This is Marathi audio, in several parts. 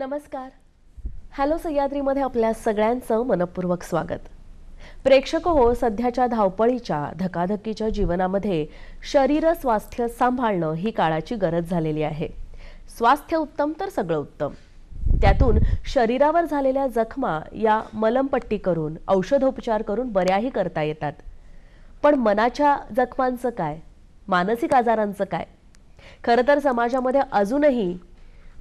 नमस्कार. हॅलो सह्याद्रीमध्ये आपल्या सगळ्यांचं मनपूर्वक स्वागत. प्रेक्षक हो, सध्याच्या धावपळीच्या धकाधकीच्या जीवनामध्ये शरीर स्वास्थ्य सांभाळणं ही काळाची गरज झालेली आहे. स्वास्थ्य उत्तम तर सगळं उत्तम. त्यातून शरीरावर झालेल्या जखमा या मलमपट्टी करून औषधोपचार करून बऱ्याही करता येतात. पण मनाच्या जखमांचं काय, मानसिक आजारांचं काय? खरं तर समाजामध्ये अजूनही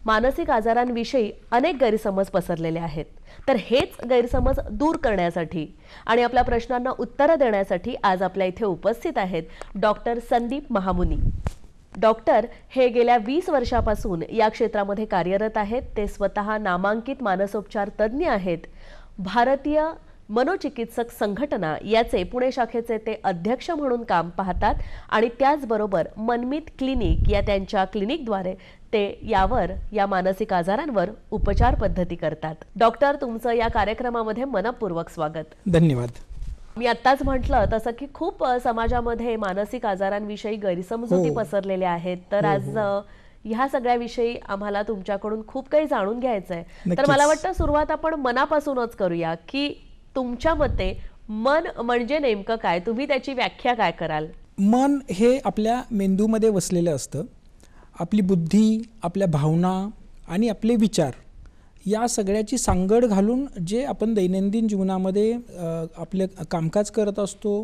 मानसिक आजारांविषयी अनेक गैरसमज पसरलेले आहेत. तर हेच गैरसमज दूर करण्यासाठी आणि आपल्या प्रश्नांना उत्तरं देण्यासाठी आज आपल्या इथे उपस्थित आहेत डॉक्टर संदीप महामुनी. डॉक्टर हे गेल्या 20 वर्षापासून या क्षेत्रामध्ये कार्यरत आहेत. ते स्वतः नामांकित मानसोपचार तज्ज्ञ आहेत. भारतीय मनोचिकित्सक संघटना याचे पुणे शाखेचे ते अध्यक्ष म्हणून काम पाहतात आणि त्याचबरोबर मनमित क्लिनिक या त्यांच्या क्लिनिकद्वारे ते या मानसिक आजारांवर उपचार पद्धती करतात. डॉक्टर, तुमचं या कार्यक्रमामध्ये मनपूर्वक स्वागत. धन्यवाद. मी आत्ताच म्हटलं तसं की खूप समाजामध्ये मानसिक आजारांविषयी गैरसमजुती पसरलेल्या आहेत. तर आज ह्या सगळ्याविषयी आम्हाला तुमच्याकडून खूप काही जाणून घ्यायचं आहे. तर मला वाटतं सुरुवात आपण मनापासूनच करूया की तुमच्या मते मन म्हणजे नेमकं काय? तुम्ही त्याची व्याख्या काय कराल? मन हे आपल्या मेंदूमध्ये वसलेलं असतं. आपली बुद्धी, आपल्या भावना आणि आपले विचार या सगळ्याची सांगड घालून जे आपण दैनंदिन जीवनामध्ये आपले कामकाज करत असतो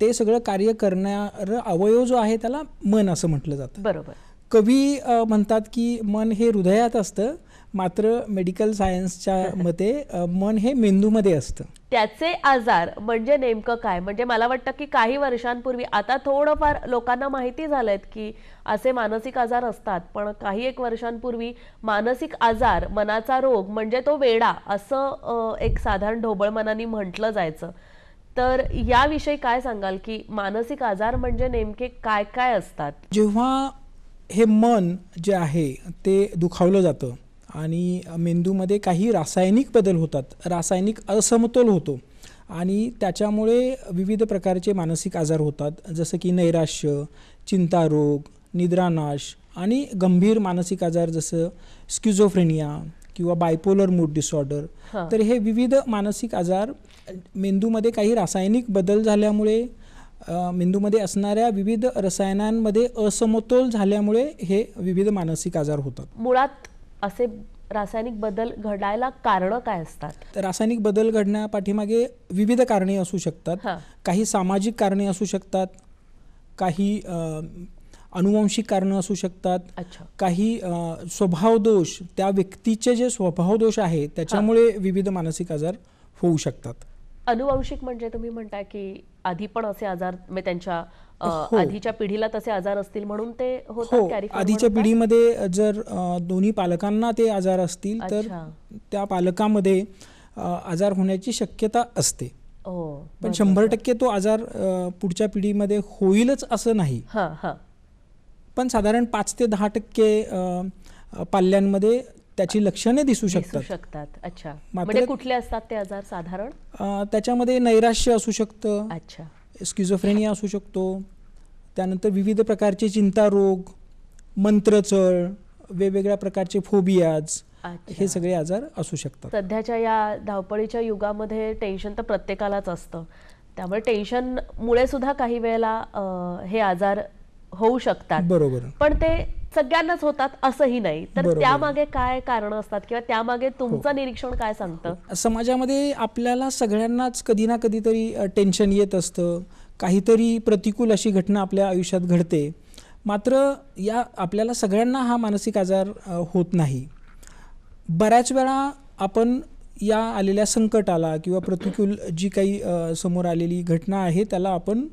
ते सगळं कार्य करणारं अवयव जो आहे त्याला मन असं म्हटलं जातं. बरोबर. कवी म्हणतात की मन हे हृदयात असतं, मात्र मेडिकल सायन्सच्या मते मन हे मेंदूमध्ये असतं. त्याचे आजार म्हणजे नेमकं काय? म्हणजे मला वाटतं की काही वर्षांपूर्वी, आता थोडंफार लोकांना माहिती झालंय की असे मानसिक आजार असतात, पण काही एक वर्षांपूर्वी मानसिक आजार, मनाचा रोग म्हणजे तो वेडा असं एक साधारण ढोबळमनाने म्हटलं जायचं. तर याविषयी काय सांगाल की मानसिक आजार म्हणजे नेमके काय काय असतात? जेव्हा हे मन जे आहे ते दुखावलं जातं आणि मेंदूमध्ये काही रासायनिक बदल होतात, रासायनिक असमतोल होतो आणि त्याच्यामुळे विविध प्रकारचे मानसिक आजार होतात, जसं की नैराश्य, चिंतारोग, निद्रानाश आणि गंभीर मानसिक आजार जसं स्किझोफ्रेनिया किंवा बायपोलर मूड डिसऑर्डर. तर हे विविध मानसिक आजार मेंदूमध्ये काही रासायनिक बदल झाल्यामुळे, मेंदूमध्ये असणाऱ्या विविध रसायनांमध्ये असमतोल झाल्यामुळे हे विविध मानसिक आजार होतात. मुळात असे रासायनिक बदल घडायला कारण काय असतात? तर रासायनिक बदल घडण्यापाठीमागे विविध कारणे असू शकतात. काही सामाजिक कारणे असू शकतात, काही अनुवंशिक कारणं असू शकतात, काही स्वभाव दोष, त्या व्यक्तीचे जे स्वभाव दोष आहे त्याच्यामुळे विविध मानसिक आजार होऊ शकतात. अनुवंशिक म्हणजे तुम्ही म्हणताय की आधी पण असे आजार, त्यांच्या आधीच्या पिढीला तसे आजार असतील म्हणून ते होतात. आधीच्या पिढीमध्ये जर दोन्ही पालकांना ते आजार असतील तर त्या पालकांमध्ये आजार होण्याची शक्यता असते. पण 100% तो आजार पुढच्या पिढीमध्ये होईलच असं नाही. पण साधारण 5 ते 10% पाल्यांमध्ये त्याची लक्षणे दिसू शकतात. अच्छा, म्हणजे कुठले असतात ते आजार साधारण? त्याच्यामध्ये नैराश्य असू शकतं, स्किझोफ्रेनिया असू शकतो, त्यानंतर विविध प्रकारचे चिंतारोग, मंत्रचळ, वेगवेगळ्या प्रकारचे फोबियाज, हे सगळे आजार असू शकतात. सध्याच्या या धावपळीच्या युगामध्ये टेन्शन तर प्रत्येकालाच असतं, त्यामुळे टेन्शनमुळे सुद्धा काही वेळेला हे आजार होऊ शकतात. बरोबर. पण ते सगळ्यांनाच होतात असंही नाही. तर त्यामागे काय कारण असतात किंवा त्यामागे तुमचं निरीक्षण काय सांगतं? समाजामध्ये आपल्याला सगळ्यांनाच कधी ना कधीतरी टेन्शन येत असतं, काहीतरी प्रतिकूल अशी घटना आपल्या आयुष्यात घडते मात्र या आपल्याला सगळ्यांना हा मानसिक आजार होत नाही. बऱ्याच वेळा आपण या आलेल्या संकटाला किंवा प्रतिकूल जी काही समोर आलेली घटना आहे त्याला आपण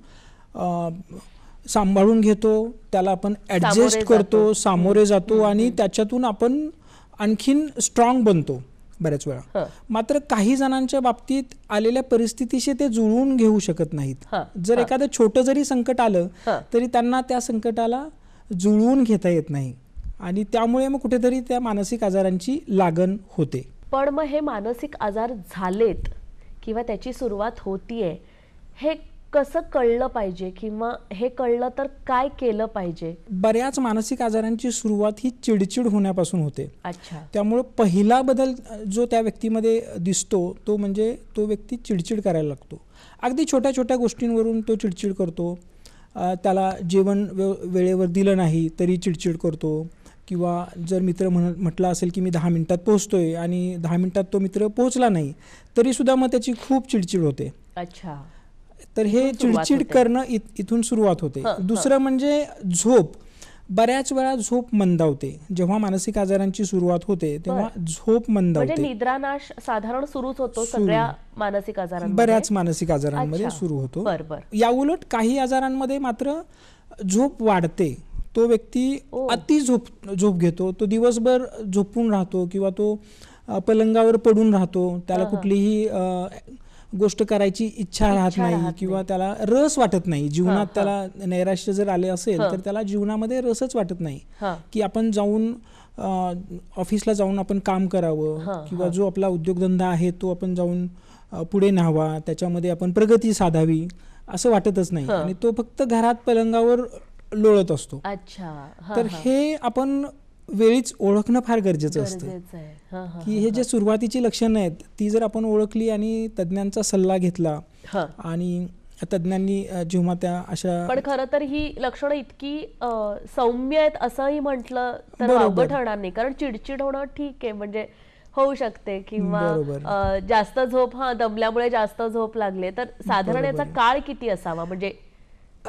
सांभाळून घेतो, त्याला आपण ॲडजस्ट करतो, सामोरे जातो आणि त्याच्यातून आपण आणखीन स्ट्रॉंग बनतो बऱ्याच वेळा. मात्र काही जणांच्या बाबतीत आलेल्या परिस्थितीशी ते जुळवून घेऊ शकत नाहीत. जर एखादं छोटं जरी संकट आलं तरी त्यांना त्या संकटाला जुळवून घेता येत नाही आणि त्यामुळे मग कुठेतरी त्या मानसिक आजारांची लागण होते. पण मग हे मानसिक आजार झालेत किंवा त्याची सुरुवात होतीये हे कसं कळलं पाहिजे किंवा हे कळलं तर काय केलं पाहिजे? बऱ्याच मानसिक आजारांची सुरुवात ही चिडचिड होण्यापासून होते. अच्छा. त्यामुळे पहिला बदल जो त्या व्यक्तीमध्ये दिसतो तो म्हणजे तो व्यक्ती चिडचिड करायला लागतो. अगदी छोट्या छोट्या गोष्टींवरून तो चिडचिड करतो. त्याला जेवण वेळेवर दिलं नाही तरी चिडचिड करतो किंवा जर मित्र म्हटला असेल की मी 10 मिनिटात पोहोचतोय आणि 10 मिनिटात तो मित्र पोहोचला नाही तरीसुद्धा मग त्याची खूप चिडचिड होते. अच्छा. तर हे चिडचिड करणं इथून सुरुवात होते. दुसरं म्हणजे झोप. बऱ्याच वेळा झोप मंदावते. जेव्हा मानसिक आजारांची सुरुवात होते तेव्हा झोप मंदावते. म्हणजे निद्रानाश साधारण सुरूच होतो सगळ्या मानसिक आजारांमध्ये. बऱ्याच मानसिक आजारांमध्ये सुरू होतो. याउलट काही आजारांमध्ये मात्र झोप वाढते. तो व्यक्ती अति झोप घेतो, तो दिवसभर झोपून राहतो किंवा तो पलंगावर पडून राहतो, त्याला कुठलीही गोष्ट करायची इच्छा राहत नाही किंवा त्याला रस वाटत नाही जीवनात. त्याला नैराश्य जर आले असेल तर त्याला जीवनामध्ये रसच वाटत नाही की आपण जाऊन ऑफिसला जाऊन आपण काम करावं किंवा जो आपला उद्योगधंदा आहे तो आपण जाऊन पुढे न्यावा, त्याच्यामध्ये आपण प्रगती साधावी असं वाटतच नाही आणि तो फक्त घरात पलंगावर लोळत असतो. तर हे आपण वेळीच ओळखणं फार गरजेचं असतं की हे जे सुरुवातीची लक्षणं आहेत ती जर आपण ओळखली आणि तज्ज्ञांचा सल्ला घेतला आणि तज्ज्ञांनी जेव्हा त्या अशा. पण खरं तर ही लक्षणं इतकी सौम्य आहेत असंही म्हटलं तर अवघड ठरणार नाही, कारण चिडचिड होणं ठीक आहे म्हणजे होऊ शकते किंवा जास्त झोप दमल्यामुळे जास्त झोप लागले तर साधारण याचा काळ किती असावा? म्हणजे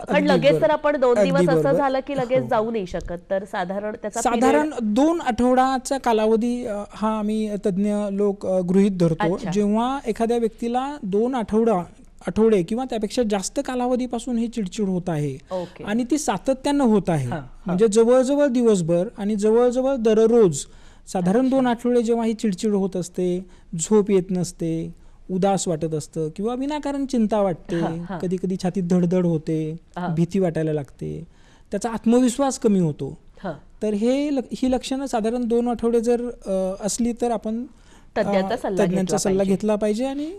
पण लगेच तर आपण 2 दिवस असं झालं की लगेच जाऊ नाही शकत, तर साधारण 2 आठवड्याचा कालावधी हा आम्ही तज्ज्ञ लोक गृहीत धरतो. जेव्हा एखाद्या व्यक्तीला 2 आठवडे किंवा त्यापेक्षा जास्त कालावधीपासून ही चिडचिड होत आहे आणि ती सातत्यानं होत आहे, म्हणजे जवळजवळ दिवसभर आणि जवळजवळ दररोज साधारण 2 आठवडे जेव्हा ही चिडचिड होत असते, झोप येत नसते, उदास वाटत असतं किंवा विनाकारण चिंता वाटते, कधी कधी छातीत धडधड होते, भीती वाटायला लागते, त्याचा आत्मविश्वास कमी होतो, तर ही लक्षणं साधारण 2 आठवडे जर असली तर आपण तज्ज्ञांचा सल्ला घेतला पाहिजे आणि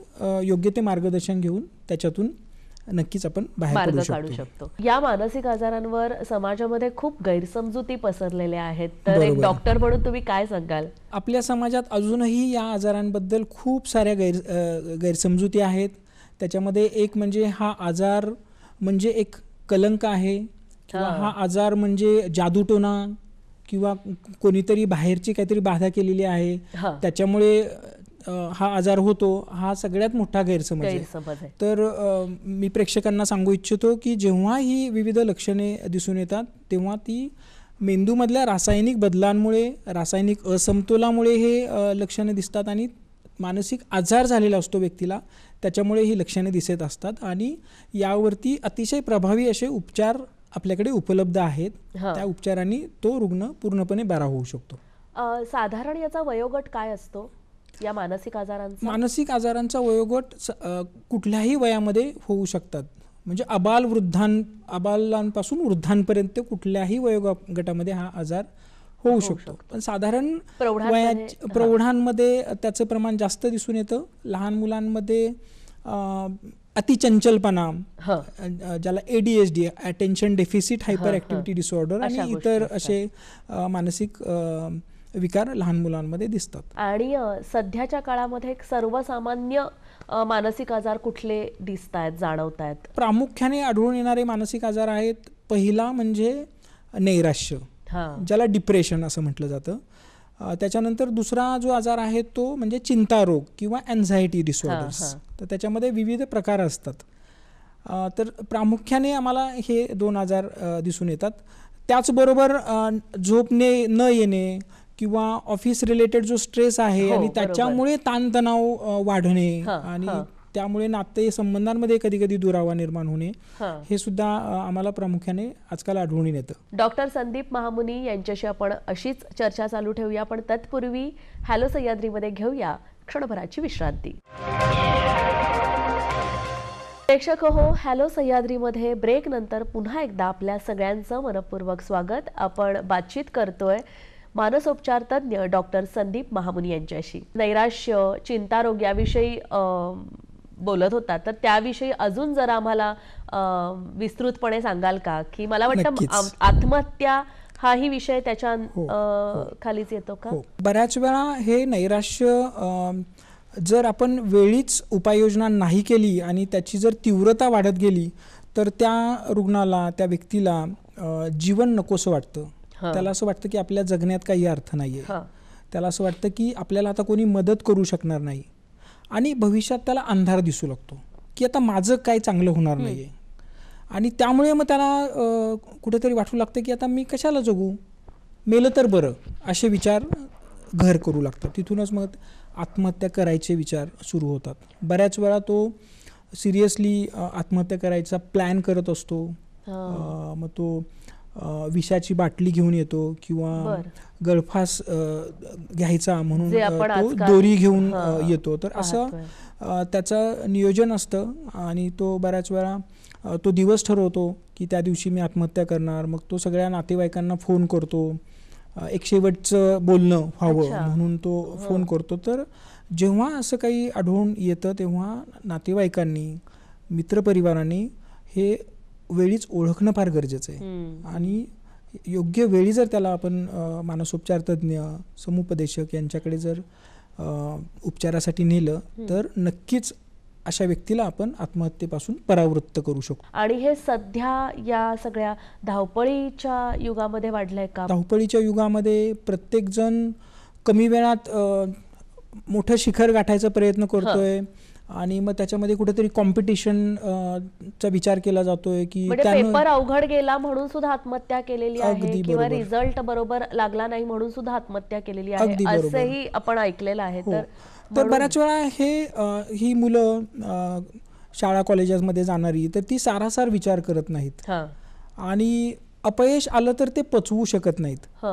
योग्य ते मार्गदर्शन घेऊन त्याच्यातून नक्कीच आपण बाहेर काढू शकतो. या मानसिक आजारांवर समाजामध्ये खूप गैरसमजुती पसरलेल्या आहेत, तर एक डॉक्टर म्हणून तुम्ही काय सांगाल? आपल्या समाजात अजूनही या आजारांबद्दल खूप साऱ्या गैरसमजुती आहेत. त्याच्यामध्ये एक म्हणजे हा आजार म्हणजे एक कलंक आहे किंवा हा आजार म्हणजे जादूटोना किंवा कोणीतरी बाहेरची काहीतरी बाधा केलेली आहे त्याच्यामुळे हा आजार होतो, हा सगळ्यात मोठा गैरसमज आहे. तर मी प्रेक्षकांना सांगू इच्छितो की जेव्हा ही विविध लक्षणे दिसून येतात तेव्हा ती मेंदूमधल्या रासायनिक बदलांमुळे, रासायनिक असमतोलामुळे हे लक्षणे दिसतात आणि मानसिक आजार झालेला असतो व्यक्तीला, त्याच्यामुळे ही लक्षणे दिसत असतात आणि यावरती अतिशय प्रभावी असे उपचार आपल्याकडे उपलब्ध आहेत. त्या उपचारांनी तो रुग्ण पूर्णपणे बरा होऊ शकतो. साधारण याचा वयोगट काय असतो या मानसिक आजारांचा? मानसिक आजारांचा वयोगट कुठल्याही वयामध्ये होऊ शकतात, म्हणजे अबालांपासून वृद्धांपर्यंत कुठल्याही वयोगटामध्ये हा आजार होऊ शकतो. पण साधारण प्रौढांमध्ये त्याचं प्रमाण जास्त दिसून येतं. लहान मुलांमध्ये अतिचंचलपणा, ज्याला ADHD, attention deficit hyper activity disorder आणि इतर असे मानसिक विकार लहान मुलांमध्ये दिसतात. आणि सध्याच्या काळामध्ये सर्वसामान्य मानसिक आजार कुठले दिसत आहेत, जाणवत आहेत? प्रामुख्याने आढळून येणारे मानसिक आजार आहेत. पहिला म्हणजे नैराश्य, ज्याला डिप्रेशन असं म्हटलं जातं. त्याच्यानंतर दुसरा जो आजार आहे तो म्हणजे चिंतारोग किंवा अँझायटी डिसऑर्डर्स. तर त्याच्यामध्ये विविध प्रकार असतात. तर प्रामुख्याने आम्हाला हे 2 आजार दिसून येतात. त्याचबरोबर झोप न येणे किंवा ऑफिस रिलेटेड जो स्ट्रेस आहे हो, आणि बरोबर. त्याच्यामुळे ताणतणाव वाढणे हां, आणि हां. त्यामुळे नाते संबंधांमध्ये कधी कधी दुरावा निर्माण होणे हां. हे सुद्धा आम्हाला प्रामुख्याने आजकाल आढळून येतं. डॉक्टर संदीप महामुनी यांच्याशी आपण अशीच चर्चा चालू ठेवूया, पण तत्पूर्वी हॅलो सह्याद्रीमध्ये घेऊया क्षणभराची विश्रांती. प्रेक्षक हो, हॅलो सह्याद्रीमध्ये ब्रेक नंतर पुन्हा एकदा आपल्या सगळ्यांचं मनपूर्वक स्वागत. आपण बातचीत करतोय मानसोपचार तज्ज्ञ डॉक्टर संदीप महामुनी यांच्याशी. नैराश्य, चिंतारोग याविषयी बोलत होता, तर त्याविषयी अजून जरा आम्हाला विस्तृतपणे सांगाल का? की मला वाटतं नक्कीच. आत्महत्या हाही विषय त्याच्या खालीच येतो का? हो, बऱ्याच वेळा हे नैराश्य जर आपण वेळीच उपाययोजना नाही केली आणि त्याची जर तीव्रता वाढत गेली तर त्या रुग्णाला, त्या व्यक्तीला जीवन नकोसं वाटतं. त्याला असं वाटतं की आपल्या जगण्यात काही अर्थ नाही आहे. त्याला असं वाटतं की आपल्याला आता कोणी मदत करू शकणार नाही आणि भविष्यात त्याला अंधार दिसू लागतो की आता माझं काय चांगलं होणार नाही आहे. आणि त्यामुळे मग त्याला कुठेतरी वाटू लागतं की आता मी कशाला जगू, मेलं तर बरं, असे विचार घर करू लागतात. तिथूनच मग आत्महत्या करायचे विचार सुरू होतात. बऱ्याच वेळा तो सिरियसली आत्महत्या करायचा प्लॅन करत असतो. मग तो विषाची बाटली घेऊन येतो किंवा गळफास घ्यायचा म्हणून तो दोरी घेऊन येतो. तर असं त्याचं नियोजन असतं आणि तो बऱ्याच वेळा तो दिवस ठरवतो की त्या दिवशी मी आत्महत्या करणार. मग तो सगळ्या नातेवाईकांना फोन करतो, एक शेवटचं बोलणं व्हावं म्हणून तो फोन करतो. तर जेव्हा असं काही आढळून येतं तेव्हा नातेवाईकांनी, मित्रपरिवारांनी हे वेळीच ओळखणं फार गरजेचं आहे. आणि योग्य वेळी जर त्याला आपण मानसोपचार तज्ज्ञ, समुपदेशक यांच्याकडे जर उपचारासाठी नेलं तर नक्कीच अशा व्यक्तीला आपण आत्महत्येपासून परावृत्त करू शकतो. आणि हे सध्या या सगळ्या धावपळीच्या युगामध्ये वाढलंय का? धावपळीच्या युगामध्ये प्रत्येक जण कमी वेळात मोठं शिखर गाठायचा प्रयत्न करतोय आणि मग त्याच्यामध्ये कुठेतरी कॉम्पिटिशन चा विचार केला जातोय की पेपर अवघड गेला म्हणून सुद्धा आत्महत्या केलेली आहे किंवा रिझल्ट बरोबर लागला नाही म्हणून सुद्धा आत्महत्या केलेली आहे, असंही आपण ऐकलेलं आहे. तर बऱ्याच वेळा ही मुलं शाळा कॉलेजेसमध्ये जाणारी तर ती सारासार विचार करत नाहीत आणि अपयश आलं तर ते पचवू शकत नाहीत.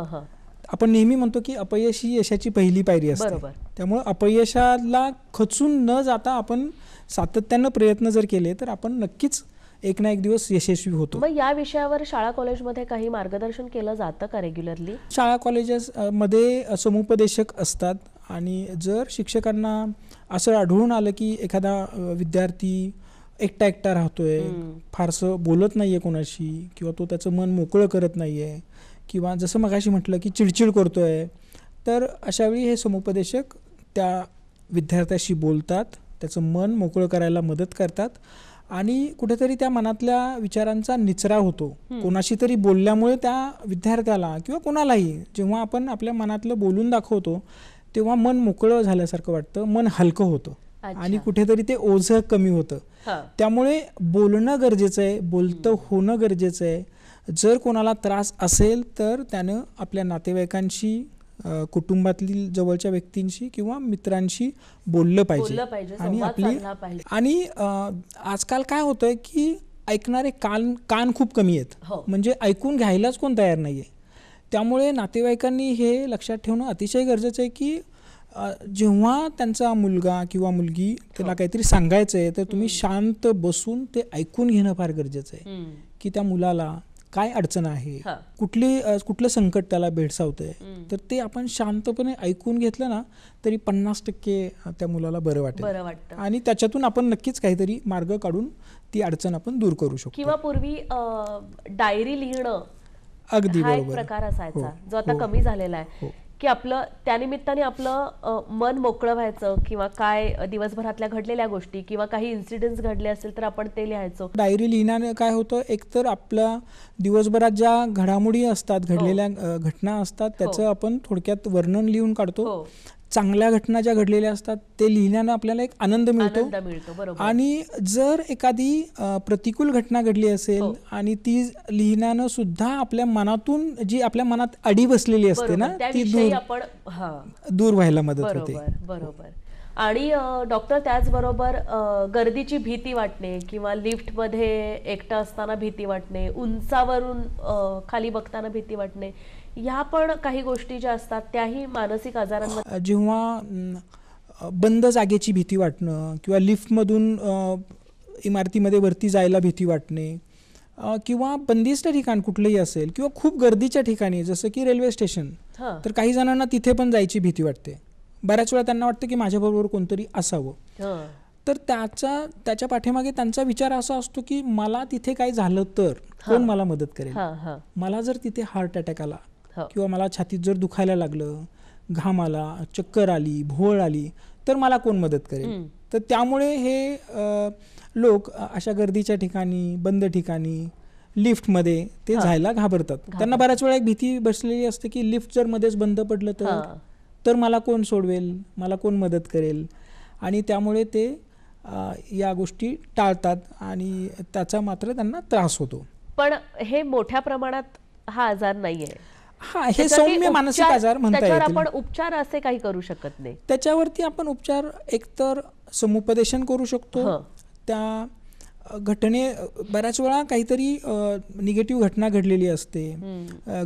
आपण नेहमी म्हणतो की अपयश ही यशाची पहिली पायरी असते. त्यामुळे अपयशाला खचून न जाता आपण सातत्यानं प्रयत्न जर केले तर आपण नक्कीच एक ना एक दिवस यशस्वी होतो. मग या विषयावर शाळा कॉलेजमध्ये काही मार्गदर्शन केलं जातं का रेग्युलरली? शाळा कॉलेजेसमध्ये समुपदेशक असतात आणि जर शिक्षकांना असं आढळून आलं की एखादा विद्यार्थी एकटा राहतोय, फारसं बोलत नाहीये कोणाशी किंवा तो त्याचं मन मोकळं करत नाहीये किंवा जसं मगाशी म्हटलं की चिडचिड करतोय, तर अशावेळी हे समुपदेशक त्या विद्यार्थ्याशी बोलतात, त्याचं मन मोकळं करायला मदत करतात आणि कुठेतरी त्या मनातल्या विचारांचा निचरा होतो. कोणाशी तरी बोलल्यामुळे त्या विद्यार्थ्याला किंवा कोणालाही जेव्हा आपण आपल्या मनातलं बोलून दाखवतो तेव्हा मन मोकळं झाल्यासारखं वाटतं, मन हलकं होतं आणि कुठेतरी ते ओझं कमी होतं. त्यामुळे बोलणं गरजेचं आहे, बोलतं होणं गरजेचं आहे. जर कोणाला त्रास असेल तर त्यानं आपल्या नातेवाईकांशी, कुटुंबातील जवळच्या व्यक्तींशी किंवा मित्रांशी बोललं पाहिजे. आणि आजकाल काय होतंय की ऐकणारे कान खूप कमी आहेत, म्हणजे ऐकून घ्यायलाच कोण तयार नाहीये. त्यामुळे नातेवाईकांनी हे लक्षात ठेवणं अतिशय गरजेचं आहे की जेव्हा त्यांचा मुलगा किंवा मुलगी त्याला काहीतरी सांगायचं आहे तर तुम्ही शांत बसून ते ऐकून घेणं फार गरजेचं आहे की त्या मुलाला काय अडचण आहे, कुठलं संकट त्याला भेडसावतंय, तर ते आपण शांतपणे ऐकून घेतलं ना तरी 50% त्या मुलाला बरं वाटतं आणि त्याच्यातून आपण नक्कीच काहीतरी मार्ग काढून ती अडचण आपण दूर करू शकतो. किंवा पूर्वी डायरी लिहिणं अगदी हा एक प्रकार असायचा जो आता कमी झालेला आहे की आपलं त्यानिमित्ताने आपलं मन मोकळं व्हायचं किंवा काय दिवसभरातल्या घडलेल्या गोष्टी किंवा काही इन्सिडेंट्स घडले असेल तर आपण ते लिहायचो. डायरी लिहिण्याने काय होतं, एकतर आपल्या दिवसभरात ज्या घडामोडी असतात, घडलेल्या घटना असतात त्याचं आपण थोडक्यात वर्णन लिहून काढतो. चांगल्या घटना ज्या घडलेल्या असतात ते लिहिण्यानं आपल्याला एक आनंद मिळतो. बरोबर. आणि जर एखादी प्रतिकूल घटना घडली असेल आणि ती लिहिण्यानं सुद्धा आपल्या मनातून जी आपल्या मनात अडी बसलेली असते ना ती दूर व्हायला मदत होते. बरोबर. आणि डॉक्टर त्याचबरोबर गर्दीची भीती वाटणे किंवा लिफ्टमध्ये एकटं असताना भीती वाटणे, उंचावरून खाली बघताना भीती वाटणे, ह्या पण काही गोष्टी ज्या असतात त्याही मानसिक आजारांमध्ये. जेव्हा बंद जागेची भीती वाटणं किंवा लिफ्टमधून इमारतीमध्ये वरती जायला भीती वाटणे किंवा बंदिस्त ठिकाण कुठलंही असेल किंवा खूप गर्दीच्या ठिकाणी जसं की रेल्वे स्टेशन, तर काही जणांना तिथे पण जायची भीती वाटते. बऱ्याच वेळा त्यांना वाटतं की माझ्याबरोबर कोणतरी असावं. तर त्याच्या पाठीमागे त्यांचा विचार असा असतो की मला तिथे काय झालं तर कोण मला मदत करेल. मला जर तिथे हार्ट अटॅक आला किंवा मला छातीत जर दुखायला लागलं, घाम आला, चक्कर आली, भोळ आली, तर मला कोण मदत करेल. तर त्यामुळे हे लोक अशा गर्दीच्या ठिकाणी, बंद ठिकाणी, लिफ्टमध्ये ते जायला घाबरतात. त्यांना बऱ्याच वेळा एक भीती बसलेली असते की लिफ्ट जर मध्येच बंद पडलं तर मला कोण सोडवेल, मला कोण मदत करेल. आणि त्यामुळे ते या गोष्टी टाळतात आणि त्याचा मात्र त्यांना त्रास होतो. पण हे मोठ्या प्रमाणात हा आजार नाहीये. हे सौम्य मानसिक आजार म्हणता येईल. आपण उपचार असे काही करू शकत नाही. त्याच्यावरती आपण उपचार एकतर समुपदेशन करू शकतो. त्या बऱ्याच वेळा काहीतरी निगेटिव्ह घटना घडलेली असते,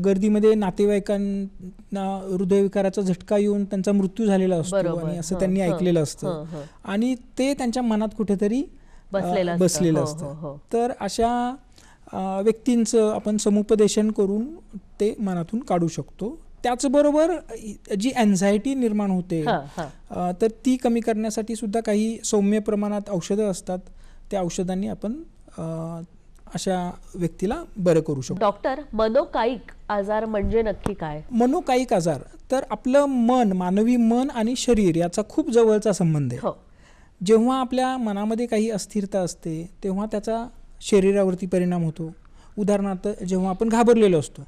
गर्दीमध्ये नातेवाईकांना हृदयविकाराचा झटका येऊन त्यांचा मृत्यू झालेला असतो आणि असं त्यांनी ऐकलेलं असतं आणि ते त्यांच्या मनात कुठेतरी बसलेलं असतं. तर अशा व्यक्तींचं आपण समुपदेशन करून ते मनातून काढू शकतो. त्याचबरोबर जी अँझायटी निर्माण होते तर ती कमी करण्यासाठी सुद्धा काही सौम्य प्रमाणात औषधं असतात. त्या औषधांनी आपण अशा व्यक्तीला बरं करू शकतो. डॉक्टर, मनोकायिक आजार म्हणजे नक्की काय? मनोकायिक आजार तर आपलं मन, मानवी मन आणि शरीर याचा खूप जवळचा संबंध आहे. जेव्हा आपल्या मनामध्ये काही अस्थिरता असते तेव्हा त्याचा शरीरावरती परिणाम होतो. उदाहरणार्थ जेव्हा आपण घाबरलेलो असतो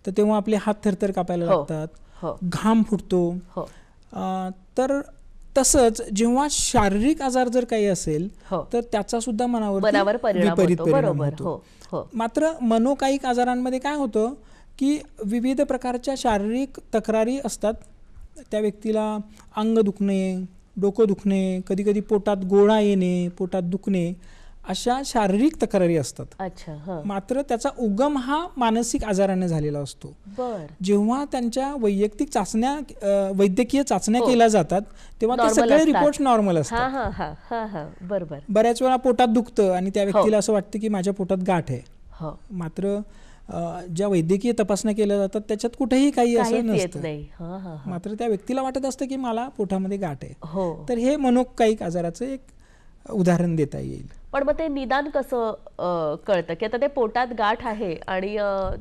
तर तेव्हा आपले हात थरथर कापायला लागतात, घाम फुटतो. तर तसंच जेव्हा शारीरिक आजार जर काही असेल तर त्याचा सुद्धा मनावर विपरीत परिणाम होतो. मात्र मनोकायिक आजारांमध्ये काय होतं की विविध प्रकारच्या शारीरिक तक्रारी असतात. त्या व्यक्तीला अंग दुखणे, डोकं दुखणे, कधी कधी पोटात गोळा येणे, पोटात दुखणे, अशा शारीरिक तक्रारी असतात. मात्र त्याचा उगम हा मानसिक आजाराने झालेला असतो. जेव्हा त्यांच्या वैद्यकीय चाचण्या केल्या जातात तेव्हा ते सगळे रिपोर्ट नॉर्मल असतात. बऱ्याच वेळा पोटात दुखतं आणि त्या व्यक्तीला असं वाटतं की माझ्या पोटात गाठ आहे. मात्र ज्या वैद्यकीय तपासण्या केल्या जातात त्याच्यात कुठेही काही असं नसतं. मात्र त्या व्यक्तीला वाटत असतं की मला पोटामध्ये गाठ आहे. तर हे मनोकायिक आजाराचं एक उदाहरण देता येईल. पण मग ते निदान कसं कळतं की आता ते पोटात गाठ आहे आणि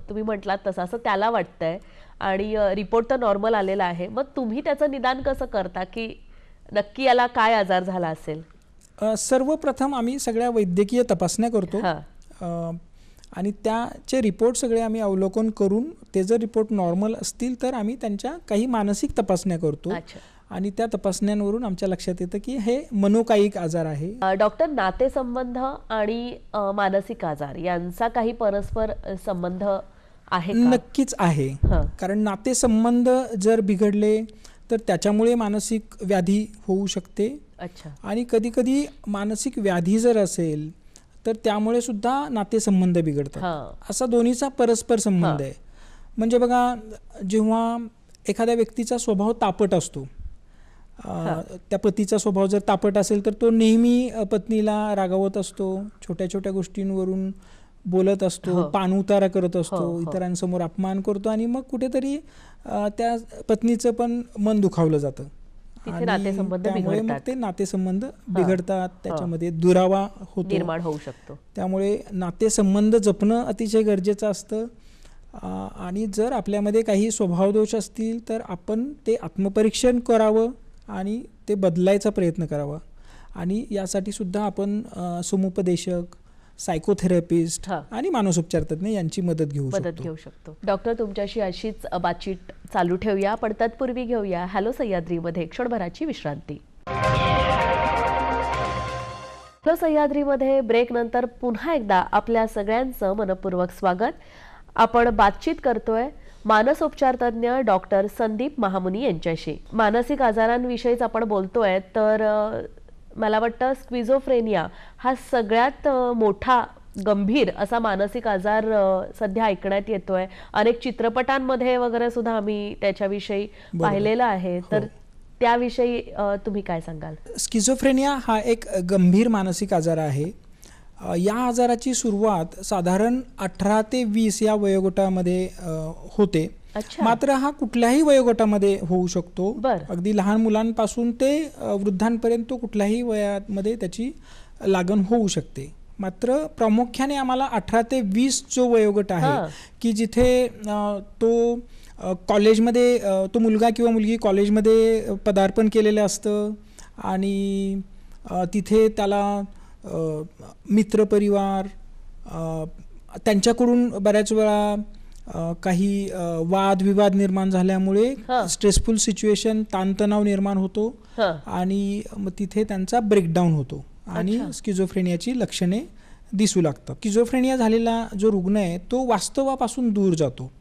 तुम्ही म्हटलात तसं असं त्याला वाटतंय आणि रिपोर्ट तर नॉर्मल आलेला आहे, मग तुम्ही त्याचं निदान कसं करता की नक्की याला काय आजार झाला असेल? सर्वप्रथम आम्ही सगळ्या वैद्यकीय तपासण्या करतो आणि त्याचे रिपोर्ट सगळे आम्ही अवलोकन करून ते जर रिपोर्ट नॉर्मल असतील तर आम्ही त्यांच्या काही मानसिक तपासण्या करतो आणि त्या तपासण्यांवरून आमच्या लक्षात येतं की हे मनोकायिक आजार आहे. डॉक्टर, नातेसंबंध आणि मानसिक आजार यांचा काही परस्पर संबंध आहे का? नक्कीच आहे. कारण नातेसंबंध जर बिघडले तर त्याच्यामुळे मानसिक व्याधी होऊ शकते. आणि कधी कधी मानसिक व्याधी जर असेल तर त्यामुळे सुद्धा नातेसंबंध बिघडतात. असा दोन्हीचा परस्पर संबंध आहे. म्हणजे बघा, जेव्हा एखाद्या व्यक्तीचा स्वभाव तापट असतो, त्या पतीचा स्वभाव जर तापट असेल तर तो नेहमी पत्नीला रागावत असतो, छोट्या छोट्या गोष्टींवरून बोलत असतो, पाणउतारा करत असतो, इतरांसमोर अपमान करतो आणि मग कुठेतरी त्या पत्नीचं पण मन दुखावलं जातं. त्यामुळे मग ते नातेसंबंध बिघडतात, त्याच्यामध्ये दुरावा निर्माण होऊ शकतो. त्यामुळे नातेसंबंध जपणं अतिशय गरजेचं असतं. आणि जर आपल्यामध्ये काही स्वभावदोष असतील तर आपण ते आत्मपरीक्षण करावं आणि ते बदलायचा प्रयत्न करावा. आणि यासाठी सुद्धा आपण समुपदेशक, सायकोथेरपिस्ट हा. आणि मानसोपचार तज्ञ यांची मदत मदत घेऊ शकतो. डॉक्टर, तुमच्याशी अशीच बातचीत चालू ठेवूया, पण तत्पूर्वी घेऊया हॅलो सह्याद्रीमध्ये क्षणभराची विश्रांती. हॅलो सह्याद्रीमध्ये ब्रेक नंतर पुन्हा एकदा आपल्या सगळ्यांचं मनपूर्वक स्वागत. आपण बातचीत करतोय मानसोपचार तज्ञ डॉक्टर संदीप महामुनी यांच्याशी. मानसिक आजारांविषयीच आपण बोलतोय, तर मला वाटतं स्क्विझोफ्रेनिया हा सगळ्यात मोठा गंभीर असा मानसिक आजार सध्या ऐकण्यात येतोय. अनेक चित्रपटांमध्ये वगैरे सुद्धा आम्ही त्याच्याविषयी पाहिलेलं आहे. तर त्याविषयी तुम्ही काय सांगाल? स्किझोफ्रेनिया हा एक गंभीर मानसिक आजार आहे. या आजाराची सुरुवात साधारण 18 ते 20 या वयोगटामध्ये होते. मात्र हा कुठल्याही वयोगटामध्ये होऊ शकतो. अगदी लहान मुलांपासून ते वृद्धांपर्यंत कुठल्याही वयामध्ये त्याची लागण होऊ शकते. मात्र प्रामुख्याने आम्हाला 18 ते 20 जो वयोगट आहे की जिथे तो कॉलेजमध्ये तो मुलगा किंवा मुलगी कॉलेजमध्ये पदार्पण केलेलं असतं आणि तिथे त्याला मित्रपरिवार त्यांच्याकडून बऱ्याच वेळा काही वादविवाद निर्माण झाल्यामुळे स्ट्रेसफुल सिच्युएशन, ताणतणाव निर्माण होतो आणि मग तिथे त्यांचा ब्रेकडाऊन होतो आणि स्किझोफ्रेनियाची लक्षणे दिसू लागतात. स्किझोफ्रेनिया झालेला जो रुग्ण आहे तो वास्तवापासून दूर जातो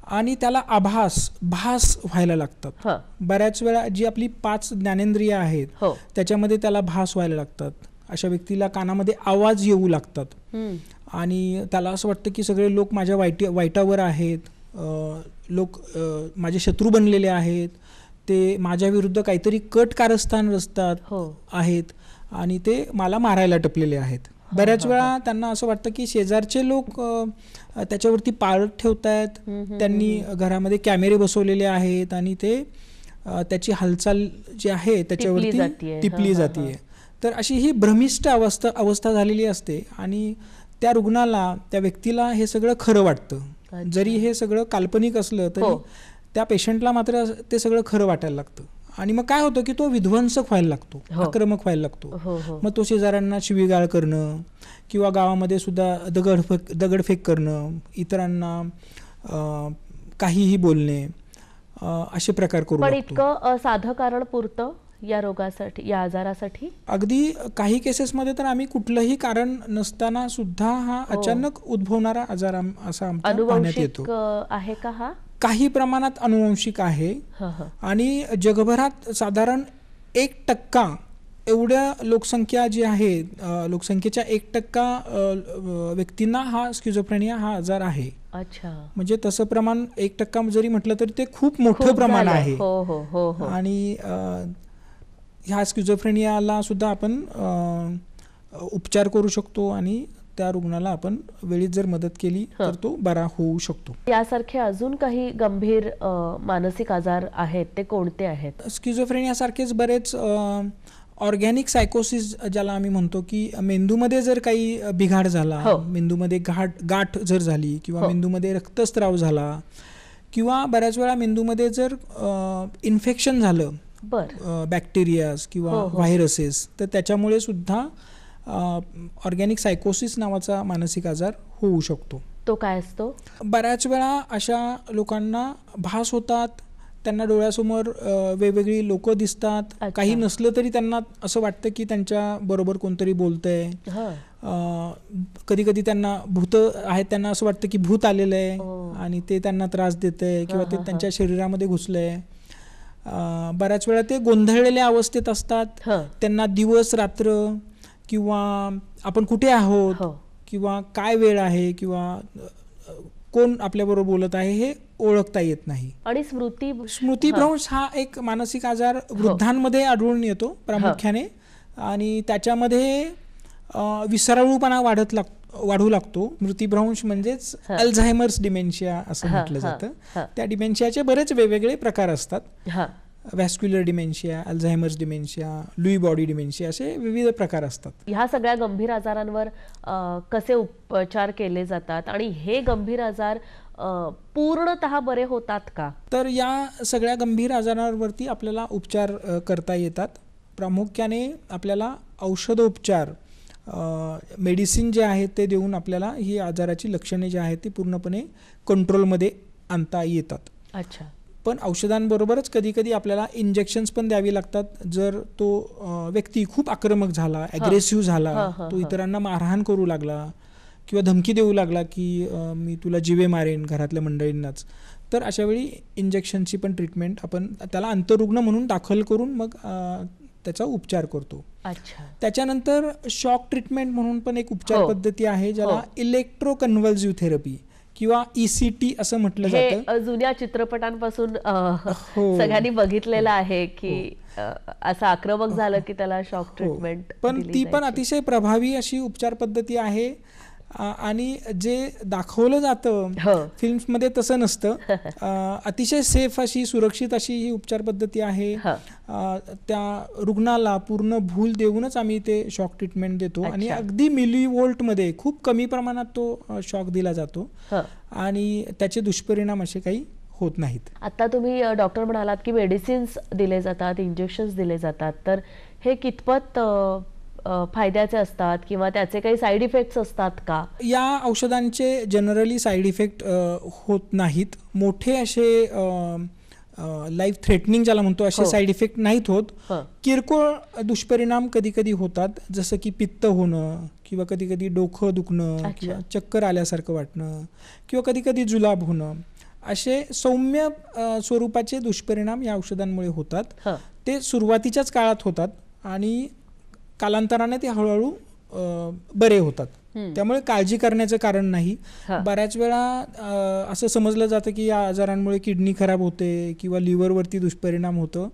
आणि त्याला भास व्हायला लागतात. बऱ्याच वेळा जी आपली 5 ज्ञानेंद्रिय आहेत त्याच्यामध्ये त्याला भास व्हायला लागतात. अशा व्यक्तीला कानामध्ये आवाज येऊ लागतात आणि त्याला असं वाटतं की सगळे लोक माझ्या वाईटावर आहेत, लोक माझे शत्रू बनलेले आहेत, ते माझ्या विरुद्ध काहीतरी कट कारस्थान रचतात आहेत आणि ते मला मारायला टपलेले आहेत. बऱ्याच वेळा त्यांना असं वाटतं की शेजारचे लोक त्याच्यावरती पाळत ठेवत आहेत, त्यांनी घरामध्ये कॅमेरे बसवलेले आहेत आणि ते त्याची हालचाल जी आहे त्याच्यावरती टिपली जाते. तर अशी ही भ्रमिष्ट अवस्था झालेली असते आणि त्या रुग्णाला, त्या व्यक्तीला हे सगळं खरं वाटतं. जरी हे सगळं काल्पनिक असलं तरी त्या पेशंटला मात्र ते सगळं खरं वाटायला लागतं आणि मग काय होतं की तो विध्वंसक व्हायला लागतो, आक्रमक व्हायला लागतो. मग तो शेजाऱ्यांना शिवीगाळ करणं किंवा गावामध्ये सुद्धा दगडफेक करणं, इतरांना काहीही बोलणे, असे प्रकार करू लागतो. पण इतकं साधं कारण पुरतं या रोगासाठी, या आजारासाठी? अगदी काही केसेसमध्ये तर आम्ही कुठलंही कारण नसताना सुद्धा हा अचानक उद्भवणारा आजार असा पाहण्यात येतो. आहे का हा? काही प्रमाणात अनुवंशिक आहे आणि जगभरात साधारण 1% एवढ्या लोकसंख्या जी आहे, लोकसंख्येच्या 1% व्यक्तींना हा स्किझोफ्रेनिया हा आजार आहे. म्हणजे तसं प्रमाण 1% जरी म्हटलं तरी ते खूप मोठं प्रमाण आहे. आणि ह्या स्किझोफ्रेनियाला सुद्धा आपण उपचार करू शकतो आणि त्या रुग्णाला आपण वेळीच जर मदत केली तर तो बरा होऊ शकतो. यासारखे अजून काही गंभीर मानसिक आजार आहेत, ते कोणते आहेत? स्किझोफ्रेनिया सारखेच बरेच ऑर्गॅनिक सायकोसिस ज्याला आम्ही म्हणतो की मेंदूमध्ये जर काही बिघाड झाला, मेंदूमध्ये गाठ जर झाली किंवा मेंदूमध्ये रक्तस्राव झाला किंवा बऱ्याच वेळा मेंदूमध्ये जर इन्फेक्शन झालं बॅक्टेरियाज किंवा व्हायरसेस, तर त्याच्यामुळे सुद्धा ऑर्गॅनिक सायकोसिस नावाचा मानसिक आजार होऊ शकतो. तो काय असतो? बऱ्याच वेळा अशा लोकांना भास होतात, त्यांना डोळ्यासमोर वेगवेगळी लोक दिसतात, काही नसलं तरी त्यांना असं वाटतं की त्यांच्या बरोबर कोणतरी बोलतंय. कधी कधी त्यांना भूत आहेत, त्यांना असं वाटतं की भूत आलेलं आहे आणि ते त्यांना त्रास देतंय किंवा ते त्यांच्या शरीरामध्ये घुसलंय. बऱ्याच वेळा ते गोंधळलेल्या अवस्थेत असतात, त्यांना दिवस रात्र किंवा आपण कुठे आहोत किंवा काय वेळ आहे किंवा कोण आपल्याबरोबर बोलत आहे हे ओळखता येत नाही. आणि स्मृतिभ्रंश हा एक मानसिक आजार वृद्धांमध्ये आढळून येतो प्रामुख्याने आणि त्याच्यामध्ये विसराळूपणा वाढू लागतो. स्मृतिभ्रंश म्हणजेच अल्झायमर्स डिमेन्शिया असं म्हटलं जातं. त्या डिमेन्शियाचे बरेच वेगवेगळे प्रकार असतात. Vascular dementia, Alzheimer's dementia, Louis body dementia, असे विविध प्रकार असतात. ह्या सगळ्या गंभीर आजारांवर कसे उपचार केले जातात आणि हे गंभीर आजार पूर्णतः बरे होतात का? तर या सगळ्या गंभीर आजारांवरती आपल्याला उपचार करता येतात. प्रामुख्याने आपल्याला औषधोपचार मेडिसिन जे आहे ते देऊन आपल्याला ही आजाराची लक्षणे जी आहेत ती पूर्णपणे कंट्रोलमध्ये आणता येतात. अच्छा. पण औषधांबरोबरच कधीकधी आपल्याला इंजेक्शन्स पण द्यावी लागतात. जर तो व्यक्ती खूप आक्रमक झाला, ॲग्रेसिव्ह झाला, तो इतरांना मारहाण करू लागला किंवा धमकी देऊ लागला की मी तुला जीवे मारेन घरातल्या मंडळींनाच, तर अशावेळी इंजेक्शनची पण ट्रीटमेंट आपण त्याला अंतरुग्ण म्हणून दाखल करून मग त्याचा उपचार करतो. अच्छा. त्याच्यानंतर शॉक ट्रीटमेंट म्हणून पण एक उपचार पद्धती आहे ज्याला इलेक्ट्रो कन्व्हल्सिव्ह थेरपी किंवा ECT असं म्हटलं जातं. जुन्या चित्रपटांपासून सगळ्यांनी बघितलेलं आहे की असं आक्रमक झालं की त्याला शॉक ट्रीटमेंट. पण ती पण अतिशय प्रभावी अशी उपचार पद्धती आहे आणि जे दाखवलं जातं फिल्म्समध्ये तसं नसतं. अतिशय सेफ अशी, सुरक्षित अशी ही उपचार पद्धती आहे. त्या रुग्णाला पूर्ण भूल देऊनच आम्ही ते शॉक ट्रीटमेंट देतो आणि अगदी मिलीव्होल्टमध्ये खूप कमी प्रमाणात तो शॉक दिला जातो आणि त्याचे दुष्परिणाम असे काही होत नाहीत. आता तुम्ही डॉक्टर म्हणालात की मेडिसिन्स दिले जातात, इंजेक्शन्स दिले जातात, तर हे कितपत फायद्याचे असतात किंवा त्याचे काही साईड इफेक्ट्स असतात का? या औषधांचे जनरली साईड इफेक्ट होत नाहीत. मोठे असे लाईफ थ्रेटनिंग ज्याला म्हणतो असे साईड इफेक्ट नाहीत होत. किरकोळ दुष्परिणाम कधी कधी होतात, जसं की पित्त होणं किंवा कधी कधी डोकं दुखणं किंवा चक्कर आल्यासारखं वाटणं किंवा कधी कधी जुलाब होणं, असे सौम्य स्वरूपाचे दुष्परिणाम या औषधांमुळे होतात. ते सुरुवातीच्याच काळात होतात आणि कालांतराने ते हळूहळू बरे होतात. त्यामुळे काळजी करण्याचं कारण नाही. बऱ्याच वेळा असं समजलं जातं की या आजारांमुळे किडनी खराब होते किंवा लिव्हरवरती दुष्परिणाम होतं,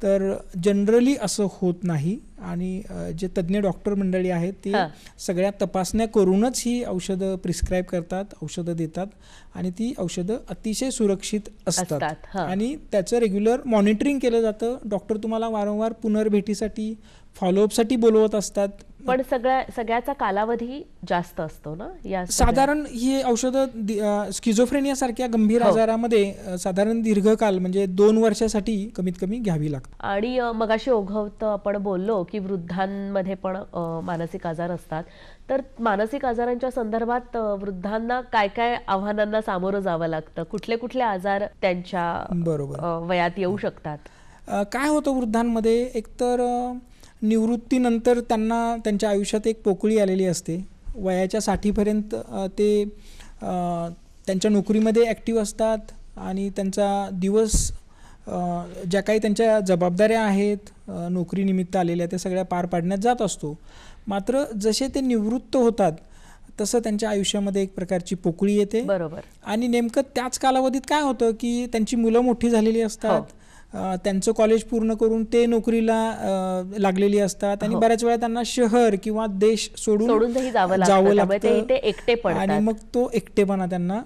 तर जनरली असं होत नाही. आणि जे तज्ज्ञ डॉक्टर मंडळी आहेत ते सगळ्या तपासण्या करूनच ही औषधं प्रिस्क्राईब करतात, औषधं देतात आणि ती औषधं अतिशय सुरक्षित असतात आणि त्याचं रेग्युलर मॉनिटरिंग केलं जातं. डॉक्टर तुम्हाला वारंवार पुनर्भेटीसाठी, फॉलोअपसाठी बोलवत असतात. पण सगळ्याचा कालावधी जास्त असतो ना या? साधारण ही औषधं स्किझोफ्रेनिया सारख्या गंभीर आजारामध्ये साधारण दीर्घकाल म्हणजे 2 वर्षासाठी कमीत कमी घ्यावी लागतात. आणि मगाशी ओघवतं आपण बोललो की वृद्धांमध्ये पण मानसिक आजार असतात, तर मानसिक आजारांच्या संदर्भात वृद्धांना काय काय आव्हानांना सामोरं जावं लागतं? कुठले कुठले आजार त्यांच्या वयात येऊ शकतात? काय होतं वृद्धांमध्ये, एकतर निवृत्तीनंतर त्यांना त्यांच्या आयुष्यात एक पोकळी आलेली असते. वयाच्या 60पर्यंत ते त्यांच्या नोकरीमध्ये ॲक्टिव्ह असतात आणि त्यांचा दिवस ज्या काही त्यांच्या जबाबदाऱ्या आहेत नोकरीनिमित्त आलेल्या त्या सगळ्या पार पाडण्यात जात असतो. मात्र जसे ते निवृत्त होतात तसं त्यांच्या आयुष्यामध्ये एक प्रकारची पोकळी येते. बरोबर. आणि नेमकं त्याच कालावधीत काय होतं की त्यांची मुलं मोठी झालेली असतात, त्यांचं कॉलेज पूर्ण करून ते नोकरीला लागलेली असतात आणि बऱ्याच वेळा त्यांना शहर किंवा देश सोडून जावं लागतं आणि मग तो एकटेपणा त्यांना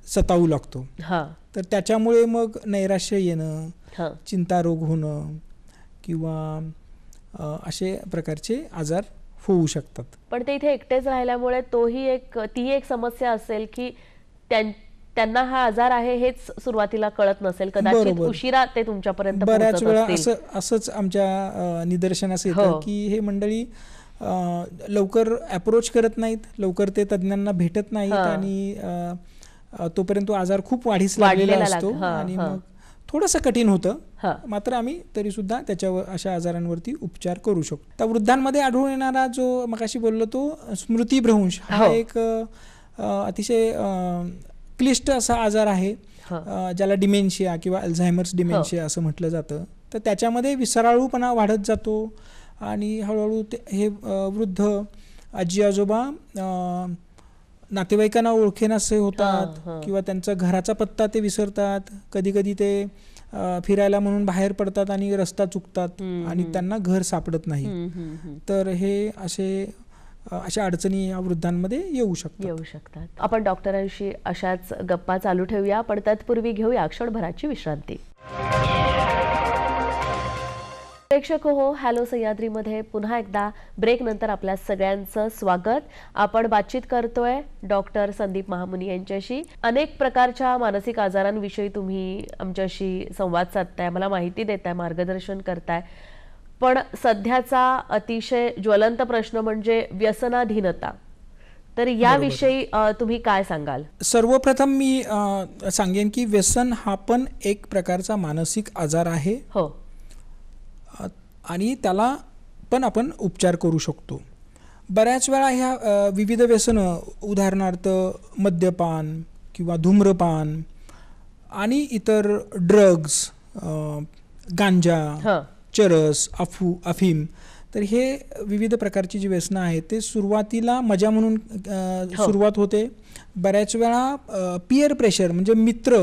सतावू लागतो. तर त्याच्यामुळे मग नैराश्य येणं, चिंतारोग होणं किंवा असे प्रकारचे आजार होऊ शकतात. पण ते इथे एकटेच राहिल्यामुळे ती एक समस्या असेल की त्यांना हा आजार आहे हेच सुरुवातीला कळत नसेल, कदाचित उशिरा ते तुमच्यापर्यंत बऱ्याच वेळा असंच आमच्या निदर्शनास येतं की हे मंडळी लवकर अप्रोच करत नाहीत, लवकर ते तज्ज्ञांना भेटत नाहीत आणि तोपर्यंत तो आजार खूप वाढीस लागलेला असतो आणि मग थोडंसं कठीण होतं. मात्र आम्ही तरी सुद्धा त्याच्यावर अशा आजारांवरती उपचार करू शकतो. त्या वृद्धांमध्ये आढळून येणारा जो मगाशी बोललो तो स्मृतिभ्रंश हा एक अतिशय क्लिष्ट असा आजार आहे ज्याला डिमेन्शिया किंवा अल्झायमर्स डिमेन्शिया असं म्हटलं जातं. तर त्याच्यामध्ये विसराळूपणा वाढत जातो आणि हळूहळू हे वृद्ध आजी आजोबा नातेवाईकांना ओळखेनासे होतात किंवा त्यांचा घराचा पत्ता ते विसरतात. कधी कधी ते फिरायला म्हणून बाहेर पडतात आणि रस्ता चुकतात आणि त्यांना घर सापडत नाही. तर हे अशा अडचणी या वृद्धांमध्ये येऊ शकतात. आपण डॉक्टरांशी अशाच गप्पा चालू ठेवूया, पण तत्पूर्वी घेऊया क्षणभराची विश्रांती. प्रेक्षक हो, हॅलो सह्याद्रीमध्ये पुन्हा एकदा ब्रेक नंतर आपल्या सगळ्यांचं स्वागत. आपण बातचीत करतोय डॉक्टर संदीप महामुनी यांच्याशी. अनेक प्रकारच्या मानसिक आजारांविषयी तुम्ही आमच्याशी संवाद साधताय, मला माहिती देताय, मार्गदर्शन करताय. पण सध्याचा अतिशय ज्वलंत प्रश्न म्हणजे व्यसनाधीनता. तर याविषयी तुम्ही काय सांगाल? सर्वप्रथम मी सांगेन की व्यसन हा पण एक प्रकारचा मानसिक आजार आहे. हो. आणि त्याला पण आपण उपचार करू शकतो. बऱ्याच वेळा ह्या विविध व्यसनं, उदाहरणार्थ मद्यपान किंवा धूम्रपान आणि इतर ड्रग्ज, गांजा, चरस, अफीम, तर हे विविध प्रकारची जी व्यसनं आहेत ते सुरुवातीला मजा म्हणून सुरुवात होते. बऱ्याच वेळा पियर प्रेशर म्हणजे मित्र,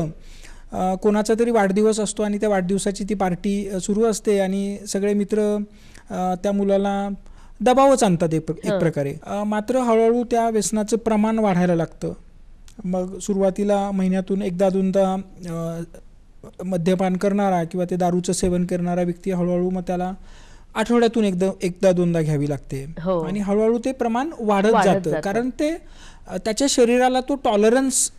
कोणाचा तरी वाढदिवस असतो आणि त्या वाढदिवसाची ती पार्टी सुरू असते आणि सगळे मित्र त्या मुलाला दबावच आणतात एक प्रकारे. मात्र हळूहळू त्या व्यसनाचं प्रमाण वाढायला लागतं. मग सुरुवातीला महिन्यातून एकदा दोनदा मद्यपान करणारा किंवा ते दारूचं सेवन करणारा व्यक्ती हळूहळू मग त्याला आठवड्यातून एकदा दोनदा घ्यावी लागते. आणि हळूहळू ते प्रमाण वाढत जातं, कारण ते त्याच्या शरीराला तो टॉलरन्स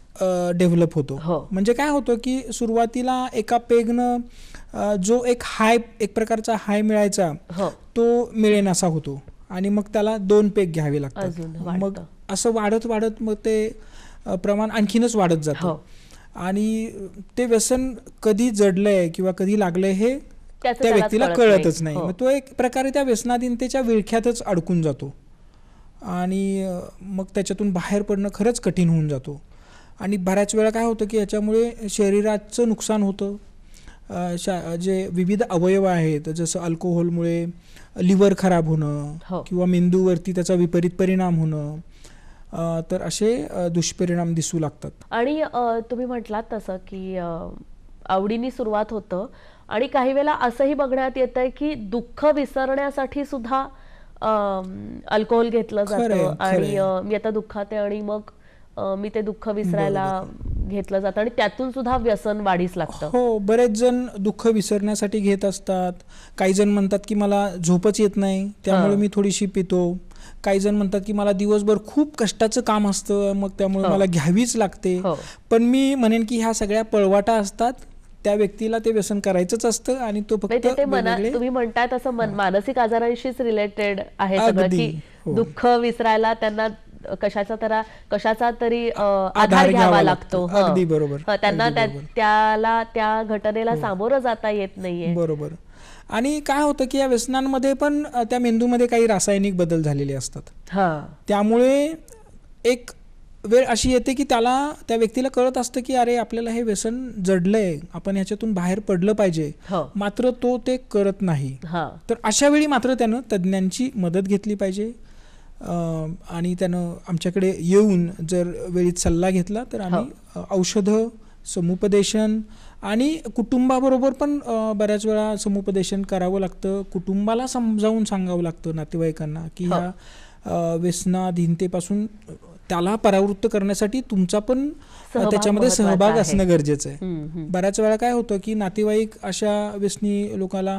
डेव्हलप होतो. म्हणजे काय होतं की सुरुवातीला एका पेगनं जो एक प्रकारचा हाय मिळायचा तो मिळेनासा होतो आणि मग त्याला 2 पेग घ्यावे लागतात. मग असं वाढत वाढत मग ते प्रमाण आणखीनच वाढत जातं आणि ते व्यसन कधी जडलंय किंवा कधी लागलंय हे त्या व्यक्तीला कळतच नाही. मग तो एक प्रकारे त्या व्यसनाधीनतेच्या विळख्यातच अडकून जातो आणि मग त्याच्यातून बाहेर पडणं खरंच कठीण होऊन जातो. आणि बऱ्याच वेळा काय होतं की याच्यामुळे शरीराचं नुकसान होतं. जे विविध अवयव आहेत, जसं अल्कोहोलमुळे लिव्हर खराब होणं किंवा मेंदूवरती त्याचा विपरीत परिणाम होणं, तर असे दुष्परिणाम दिसू लागतात. आणि तुम्ही म्हटलात तसं की आवडीने सुरुवात होतं आणि काही वेळेला असंही बघण्यात येतंय की दुःख विसरण्यासाठी सुद्धा अल्कोहोल घेतलं जातं आणि मी आता दुःखात आहे आणि मग मी ते दुःख विसरायला घेतलं जातं आणि त्यातून सुद्धा व्यसन वाढीस लागतं. हो, बरेच जण दुःख विसरण्यासाठी घेत असतात. काही जण म्हणतात की मला झोपच येत नाही त्यामुळे मी थोडीशी पितो. काही जण म्हणतात की मला दिवसभर खूप कष्टाचं काम असतं मग त्यामुळे मला घ्यावीच लागते. पण मी म्हणेन की ह्या सगळ्या पळवाटा असतात. त्या व्यक्तीला ते व्यसन करायचंच असतं आणि तो फक्त तुम्ही म्हणताय तसं मानसिक आजारांशीच रिलेटेड आहे सगळं की दुःख विसरायला त्यांना कशाचा तरी आधार घ्यावा लागतो. अगदी बरोबर. त्यांना त्याला त्या घटनेला सामोरं जाता येत नाहीये. बरोबर. आणि काय होतं की या व्यसनांमध्ये पण त्या मेंदूमध्ये काही रासायनिक बदल झालेले असतात. त्यामुळे एक वेळ अशी येते की त्या व्यक्तीला कळत असतं की अरे आपल्याला हे व्यसन जडलंय, आपण ह्याच्यातून बाहेर पडलं पाहिजे, मात्र तो ते करत नाही. तर अशा वेळी मात्र त्यानं तज्ज्ञांची मदत घेतली पाहिजे आणि त्यानं आमच्याकडे येऊन जर वेळीत सल्ला घेतला तर आम्ही औषधं, समुपदेशन आणि कुटुंबाबरोबर पण बऱ्याच वेळा समुपदेशन करावं लागतं. कुटुंबाला समजावून सांगावं लागतं, नातेवाईकांना, की ह्या व्यसनाधीनतेपासून त्याला परावृत्त करण्यासाठी तुमचा पण त्याच्यामध्ये सहभाग असणं गरजेचं आहे. बऱ्याच वेळा काय होतं की नातेवाईक अशा व्यसनी लोकांना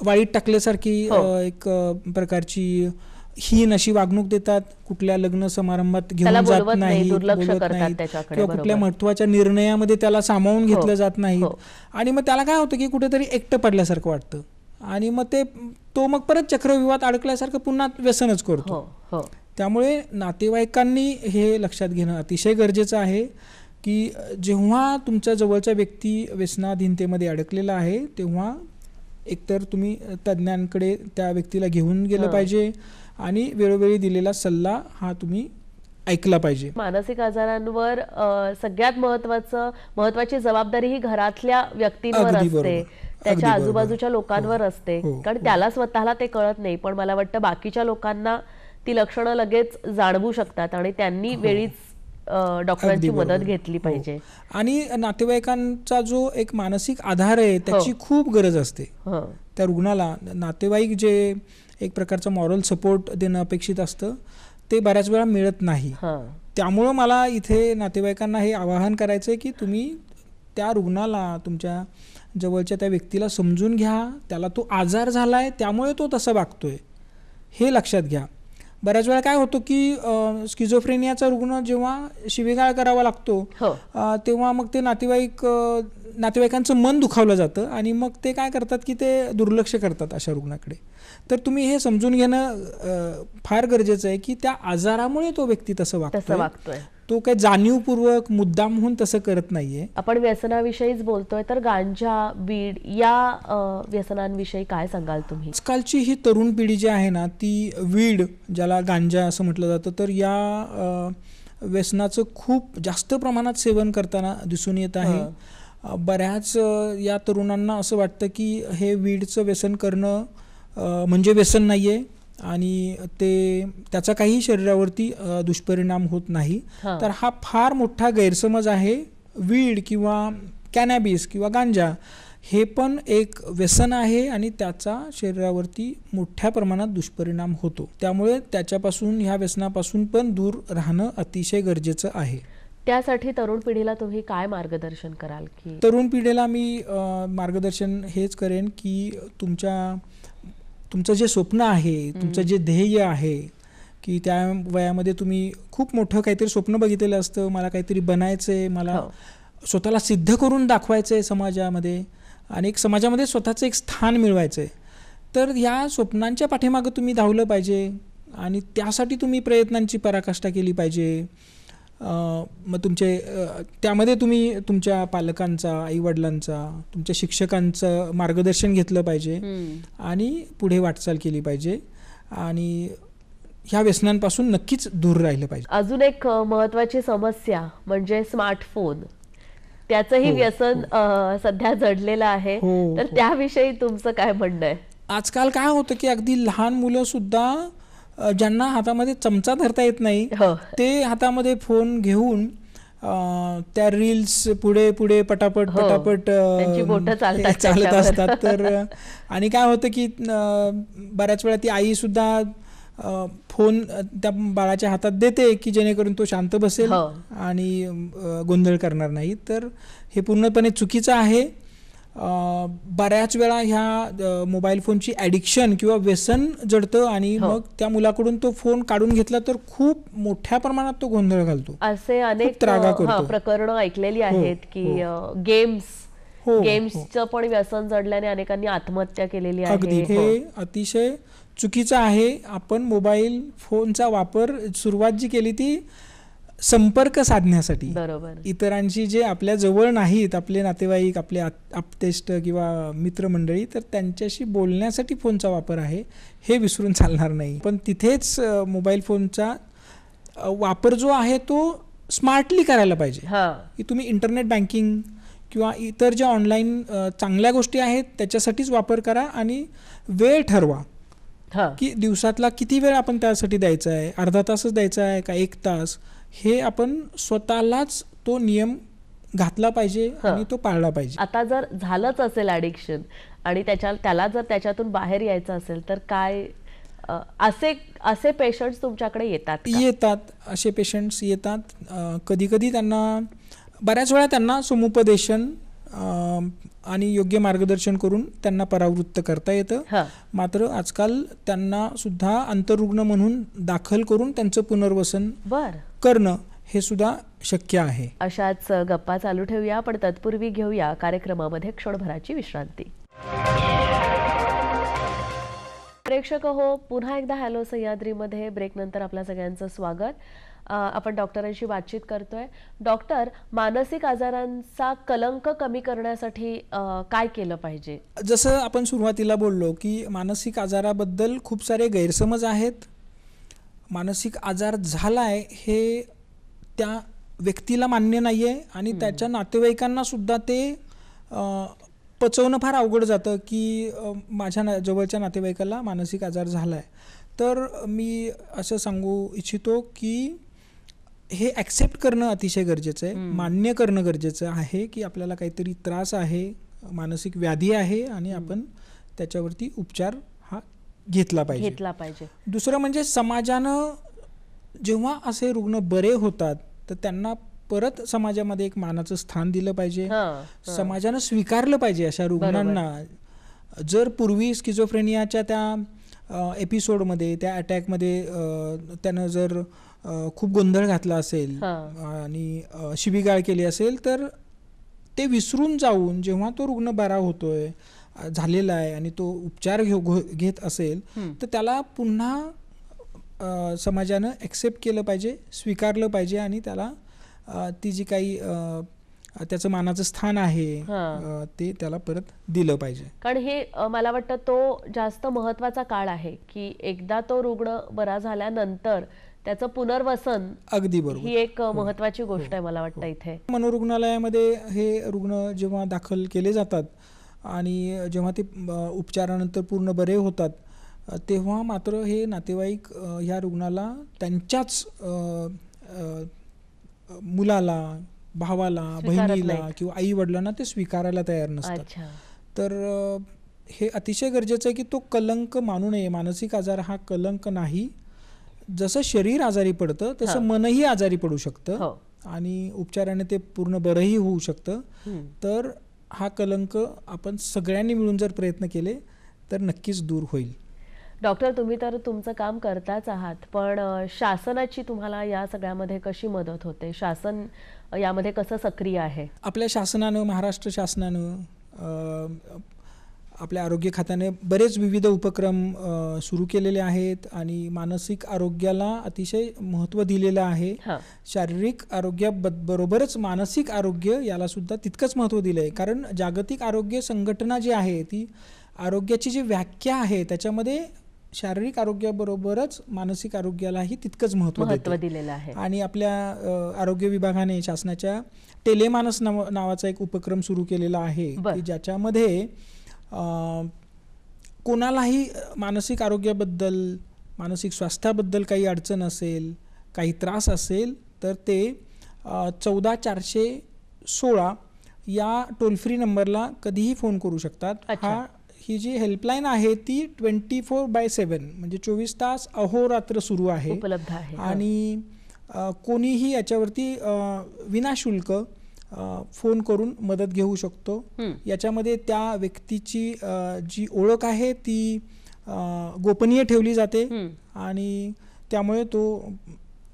वाईट टाकल्यासारखी एक प्रकारची हीन अशी वागणूक देतात. कुठल्या लग्न समारंभात घेऊन जात नाही, बोलवत नाही किंवा कुठल्या महत्वाच्या निर्णयामध्ये त्याला सामावून घेतलं जात नाही आणि मग त्याला काय होतं की कुठेतरी एकटं पडल्यासारखं वाटतं आणि मग तो मग परत चक्रव्यूहात अडकल्यासारखं पुन्हा व्यसनच करतो. त्यामुळे नातेवाईकांनी हे लक्षात घेणं अतिशय गरजेचं आहे की जेव्हा तुमच्या जवळचा व्यक्ती व्यसनाधीनतेमध्ये अडकलेला आहे तेव्हा एकतर तुम्ही तज्ज्ञांकडे त्या व्यक्तीला घेऊन गेलं पाहिजे आणि वेळोवेळी दिलेला सल्ला हा तुम्ही ऐकला पाहिजे. मानसिक आजारांवर सगळ्यात महत्वाची जबाबदारी ही घरातल्या व्यक्तींवर असते, त्याच्या आजूबाजूच्या लोकांवर असते, कारण त्याला स्वतःला ते कळत नाही, पण मला वाटतं बाकीच्या लोकांना ती लक्षणं लगेच जाणवू शकतात आणि त्यांनी वेळीच डॉक्टरांची मदत घेतली पाहिजे. आणि नातेवाईकांचा जो एक मानसिक आधार आहे त्याची खूप गरज असते त्या रुग्णाला. नातेवाईक जे एक प्रकारचा मॉरल सपोर्ट देणं अपेक्षित असतं ते बऱ्याच वेळा मिळत नाही. त्यामुळं मला इथे नातेवाईकांना हे आवाहन करायचं आहे की तुम्ही त्या रुग्णाला, तुमच्या जवळच्या त्या व्यक्तीला समजून घ्या. त्याला तो आजार झालाय त्यामुळे तो तसं वागतोय हे लक्षात घ्या. बऱ्याच वेळा काय होतं की स्किझोफ्रेनियाचा रुग्ण जेव्हा शिवीगाळ करावा लागतो तेव्हा मग ते नातेवाईक नातेवाईकांचं मन दुखावलं जातं आणि मग ते काय करतात की ते दुर्लक्ष करतात अशा रुग्णाकडे. तर तुम्ही हे समजून घेणं फार गरजेचं आहे की त्या आजारामुळे तो व्यक्ती तसं वागतोय. तो काही जाणीवपूर्वक मुद्दाम होऊन तसं करत नाहीये. आपण व्यसनाविषयीच बोलतोय, तर गांजा, बीड या व्यसनांविषयी काय सांगाल तुम्ही? आजकालची ही तरुण पिढी जी आहे ना, ती वीड, ज्याला गांजा असं म्हटलं जातं, तर या व्यसनाचं खूप जास्त प्रमाणात सेवन करताना दिसून येत आहे. बऱ्याच या तरुणांना असं वाटतं की हे वीडचं व्यसन करणं म्हणजे व्यसन नाहीये आणि त्याचा काही शरीरावरती दुष्परिणाम होत नाही. तर हा फार मोठा गैरसमज आहे. वीड किंवा कॅनॅबिस किंवा गांजा हे पण एक व्यसन आहे आणि त्याचा शरीरावरती मोठ्या प्रमाणात दुष्परिणाम होतो. त्यामुळे त्याच्यापासून, ह्या व्यसनापासून पण दूर राहणं अतिशय गरजेचं आहे. त्यासाठी तरुण पिढीला तुम्ही काय मार्गदर्शन कराल? की तरुण पिढीला मी मार्गदर्शन हेच करेन की तुमचं जे स्वप्न आहे, तुमचं जे ध्येय आहे, की त्या वयामध्ये तुम्ही खूप मोठं काहीतरी स्वप्न बघितलेलं असतं, मला काहीतरी बनायचंय, मला स्वतःला सिद्ध करून दाखवायचंय समाजामध्ये आणि एक समाजामध्ये स्वतःचं एक स्थान मिळवायचंय. तर या स्वप्नांच्या पाठीमागं तुम्ही धावलं पाहिजे आणि त्यासाठी तुम्ही प्रयत्नांची पराकाष्ठा केली पाहिजे. मग त्यामध्ये तुम्ही तुमच्या पालकांचा, आईवडिलांचा, तुमच्या शिक्षकांचं मार्गदर्शन घेतलं पाहिजे आणि पुढे वाटचाल केली पाहिजे आणि ह्या व्यसनांपासून नक्कीच दूर राहिलं पाहिजे. अजून एक महत्त्वाची समस्या म्हणजे स्मार्टफोन, त्याचंही व्यसन सध्या जडलेलं आहे. तर त्याविषयी तुमचं काय म्हणणं आहे? आजकाल काय होतं की अगदी लहान मुलं सुद्धा, ज्यांना हातामध्ये चमचा धरता येत नाही, ते हातामध्ये फोन घेऊन त्या रील्स पुढे पुढे पटापट चालत असतात. तर आणि काय होतं की बऱ्याच वेळा ती आई सुद्धा फोन त्या बाळाच्या हातात देते की जेणेकरून तो शांत बसेल आणि गोंधळ करणार नाही. तर हे पूर्णपणे चुकीचं आहे. बऱ्याच वेळा ह्या मोबाईल फोनची ॲडिक्शन किंवा व्यसन जडतं आणि मग त्या मुलाकडून तो फोन काढून घेतला तर खूप मोठ्या प्रमाणात तो गोंधळ घालतो. असे अनेक प्रकरणं ऐकलेली आहेत की गेम्सचं पण व्यसन जडल्याने अनेकांनी आत्महत्या केलेली आहे. अगदी हे अतिशय चुकीचं आहे. आपण मोबाईल फोनचा वापर सुरुवात जी केली ती संपर्क साधण्यासाठी, बरोबर, इतरांशी जे आपल्या जवळ नाहीत, आपले नातेवाईक, आपले आप्तेष्ट किंवा मित्रमंडळी, तर त्यांच्याशी बोलण्यासाठी फोनचा वापर आहे, हे विसरून चालणार नाही. पण तिथेच मोबाईल फोनचा वापर जो आहे तो स्मार्टली करायला पाहिजे. की तुम्ही इंटरनेट बँकिंग किंवा इतर ज्या ऑनलाईन चांगल्या गोष्टी आहेत त्याच्यासाठीच वापर करा आणि वेळ ठरवा की दिवसातला किती वेळ आपण त्यासाठी द्यायचा आहे, अर्धा तासच द्यायचा आहे का 1 तास, हे आपण स्वतःलाच तो नियम घातला पाहिजे आणि तो पाळला पाहिजे. आता जर झालंच असेल ॲडिक्शन आणि त्याला जर त्याच्यातून बाहेर यायचं असेल तर काय असे पेशंट्स तुमच्याकडे येतात? असे पेशंट्स येतात. कधी कधी बऱ्याच वेळा त्यांना समुपदेशन आणि योग्य मार्गदर्शन करून त्यांना परावृत्त करता येतं. मात्र आजकाल त्यांना सुद्धा आंतररुग्ण म्हणून दाखल करून त्यांचं पुनर्वसन करणं हे सुद्धा शक्य आहे. अशाच गप्पा चालू ठेवूया, पण तत्पूर्वी घेऊया कार्यक्रमामध्ये क्षणभराची विश्रांती. प्रेक्षक हो, पुन्हा एकदा हॅलो सह्याद्रीमध्ये ब्रेक नंतर आपल्या सगळ्यांचं स्वागत. आपण डॉक्टरांशी बातचीत करतोय. डॉक्टर, मानसिक आजारांचा कलंक कमी करण्यासाठी काय केलं पाहिजे? जसं आपण सुरुवातीला बोललो की मानसिक आजाराबद्दल खूप सारे गैरसमज आहेत. मानसिक आजार झालाय हे त्या व्यक्तीला मान्य नाहीये आणि त्याच्या नातेवाईकांना सुद्धा ते पचवणं फार अवघड जातं की माझ्या जवळच्या नातेवाईकाला मानसिक आजार झालाय. तर मी असं सांगू इच्छितो की हे ॲक्सेप्ट करणं अतिशय गरजेचं आहे, मान्य करणं गरजेचं आहे की आपल्याला काहीतरी त्रास आहे, मानसिक व्याधी आहे आणि आपण त्याच्यावरती उपचार हा घेतला पाहिजे. दुसरं म्हणजे समाजानं जेव्हा असे रुग्ण बरे होतात तर त्यांना परत समाजामध्ये एक मानाचं स्थान दिलं पाहिजे. समाजानं स्वीकारलं पाहिजे अशा रुग्णांना. जर पूर्वी स्किझोफ्रेनियाच्या त्या एपिसोडमध्ये, त्या अटॅकमध्ये त्यानं जर खूप गोंधळ घातला असेल आणि शिवीगाळ केली असेल तर ते विसरून जाऊन जेव्हा तो रुग्ण बरा होतोय झालेला आहे आणि तो उपचार घेत असेल तर त्याला पुन्हा समाजानं ॲक्सेप्ट केलं पाहिजे, स्वीकारलं पाहिजे आणि त्याला ती जी काही त्याचं मानाचं स्थान आहे ते त्याला परत दिलं पाहिजे. कारण हे मला वाटतं तो जास्त महत्त्वाचा काळ आहे की एकदा तो रुग्ण बरा झाल्यानंतर त्याचं पुनर्वसन, अगदी बरोबर, ही एक महत्त्वाची गोष्ट आहे मला वाटतं. इथे मनोरुग्णालयामध्ये हे रुग्ण जेव्हा दाखल केले जातात आणि जेव्हा ते उपचारानंतर पूर्ण बरे होतात तेव्हा मात्र हे नातेवाईक ह्या रुग्णाला त्यांच्याच मुलाला, भावाला, बहिणीला किंवा आई वडिलांना ते स्वीकारायला तयार नसतात. तर हे अतिशय गरजेचं आहे की तो कलंक मानू नये. मानसिक आजार हा कलंक नाही. जसं शरीर आजारी पडतं तसं मनही आजारी पडू शकतं आणि उपचाराने ते पूर्ण बरंही होऊ शकतं. तर हा कलंक आपण सगळ्यांनी मिळून जर प्रयत्न केले तर नक्कीच दूर होईल. डॉक्टर, तुम्ही तर तुमचं काम करताच आहात, पण शासनाची तुम्हाला या सगळ्यामध्ये कशी मदत होते? शासन यामध्ये कसं सक्रिय आहे? आपल्या शासनानं, महाराष्ट्र शासनानं, आपल्या आरोग्य खात्याने बरेच विविध उपक्रम सुरू केलेले आहेत आणि मानसिक आरोग्याला अतिशय महत्त्व दिलेलं आहे. शारीरिक आरोग्याबरोबरच मानसिक आरोग्य याला सुद्धा तितकंच महत्त्व दिलं आहे. कारण जागतिक आरोग्य संघटना जी आहे ती आरोग्याची जी व्याख्या आहे त्याच्यामध्ये शारीरिक आरोग्याबरोबरच मानसिक आरोग्यालाही तितकंच महत्त्व दिलेलं आहे. आणि आपल्या आरोग्य विभागाने शासनाच्या टेलेमानस नावाचा एक उपक्रम सुरू केलेला आहे की ज्याच्यामध्ये कोणालाही मानसिक आरोग्याबद्दल, मानसिक स्वास्थ्याबद्दल काही अडचण असेल, काही त्रास असेल तर ते 14416 या टोल फ्री नंबरला कधीही फोन करू शकतात. ही जी हेल्पलाईन आहे ती 24/7 म्हणजे 24 तास अहोरात्र सुरू आहे, उपलब्ध आहे. आणि कोणीही याच्यावरती विनाशुल्क फोन करून मदत घेऊ शकतो. याच्यामध्ये त्या व्यक्तीची जी ओळख आहे ती गोपनीय ठेवली जाते आणि त्यामुळे तो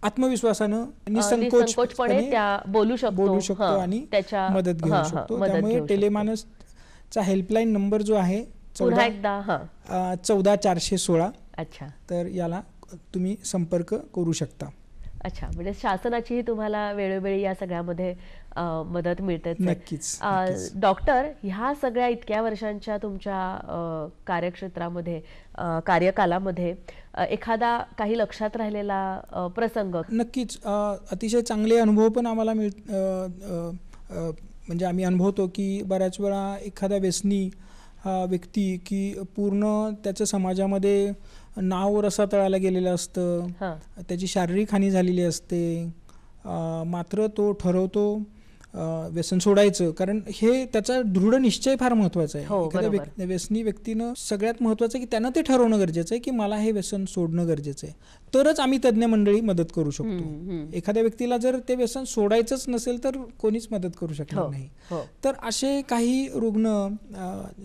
आत्मविश्वासानं निसंकोचपणे बोलू शकतो आणि मदत घेऊ शकतो. त्यामुळे टेलेमानसचा हेल्पलाईन नंबर जो आहे 14416, तर याला तुम्ही संपर्क करू शकता. अच्छा, म्हणजे शासनाचीही तुम्हाला वेळोवेळी या सगळ्यामध्ये मदत मिळते. नक्कीच. डॉक्टर, ह्या सगळ्या इतक्या वर्षांच्या तुमच्या कार्यक्षेत्रामध्ये, कार्यकालामध्ये एखादा काही लक्षात राहिलेला प्रसंग? नक्कीच. अतिशय चांगले अनुभव पण आम्हाला म्हणजे आम्ही अनुभवतो की बऱ्याच वेळा एखादा व्यसनी हा व्यक्ती की पूर्ण त्याचं समाजामध्ये नाव रसातळाला गेलेलं असतं, त्याची शारीरिक हानी झालेली असते, मात्र तो ठरवतो व्यसन सोडायचं. कारण हे त्याचा दृढ निश्चय फार महत्त्वाचा आहे. एखाद्या व्यसनी व्यक्तीनं सगळ्यात महत्त्वाचं की त्यानं ते ठरवणं गरजेचं आहे की मला हे व्यसन सोडणं गरजेचं आहे. तरच आम्ही तज्ज्ञ मंडळी मदत करू शकतो. एखाद्या व्यक्तीला जर ते व्यसन सोडायचंच नसेल तर कोणीच मदत करू शकणार नाही. तर असे काही रुग्ण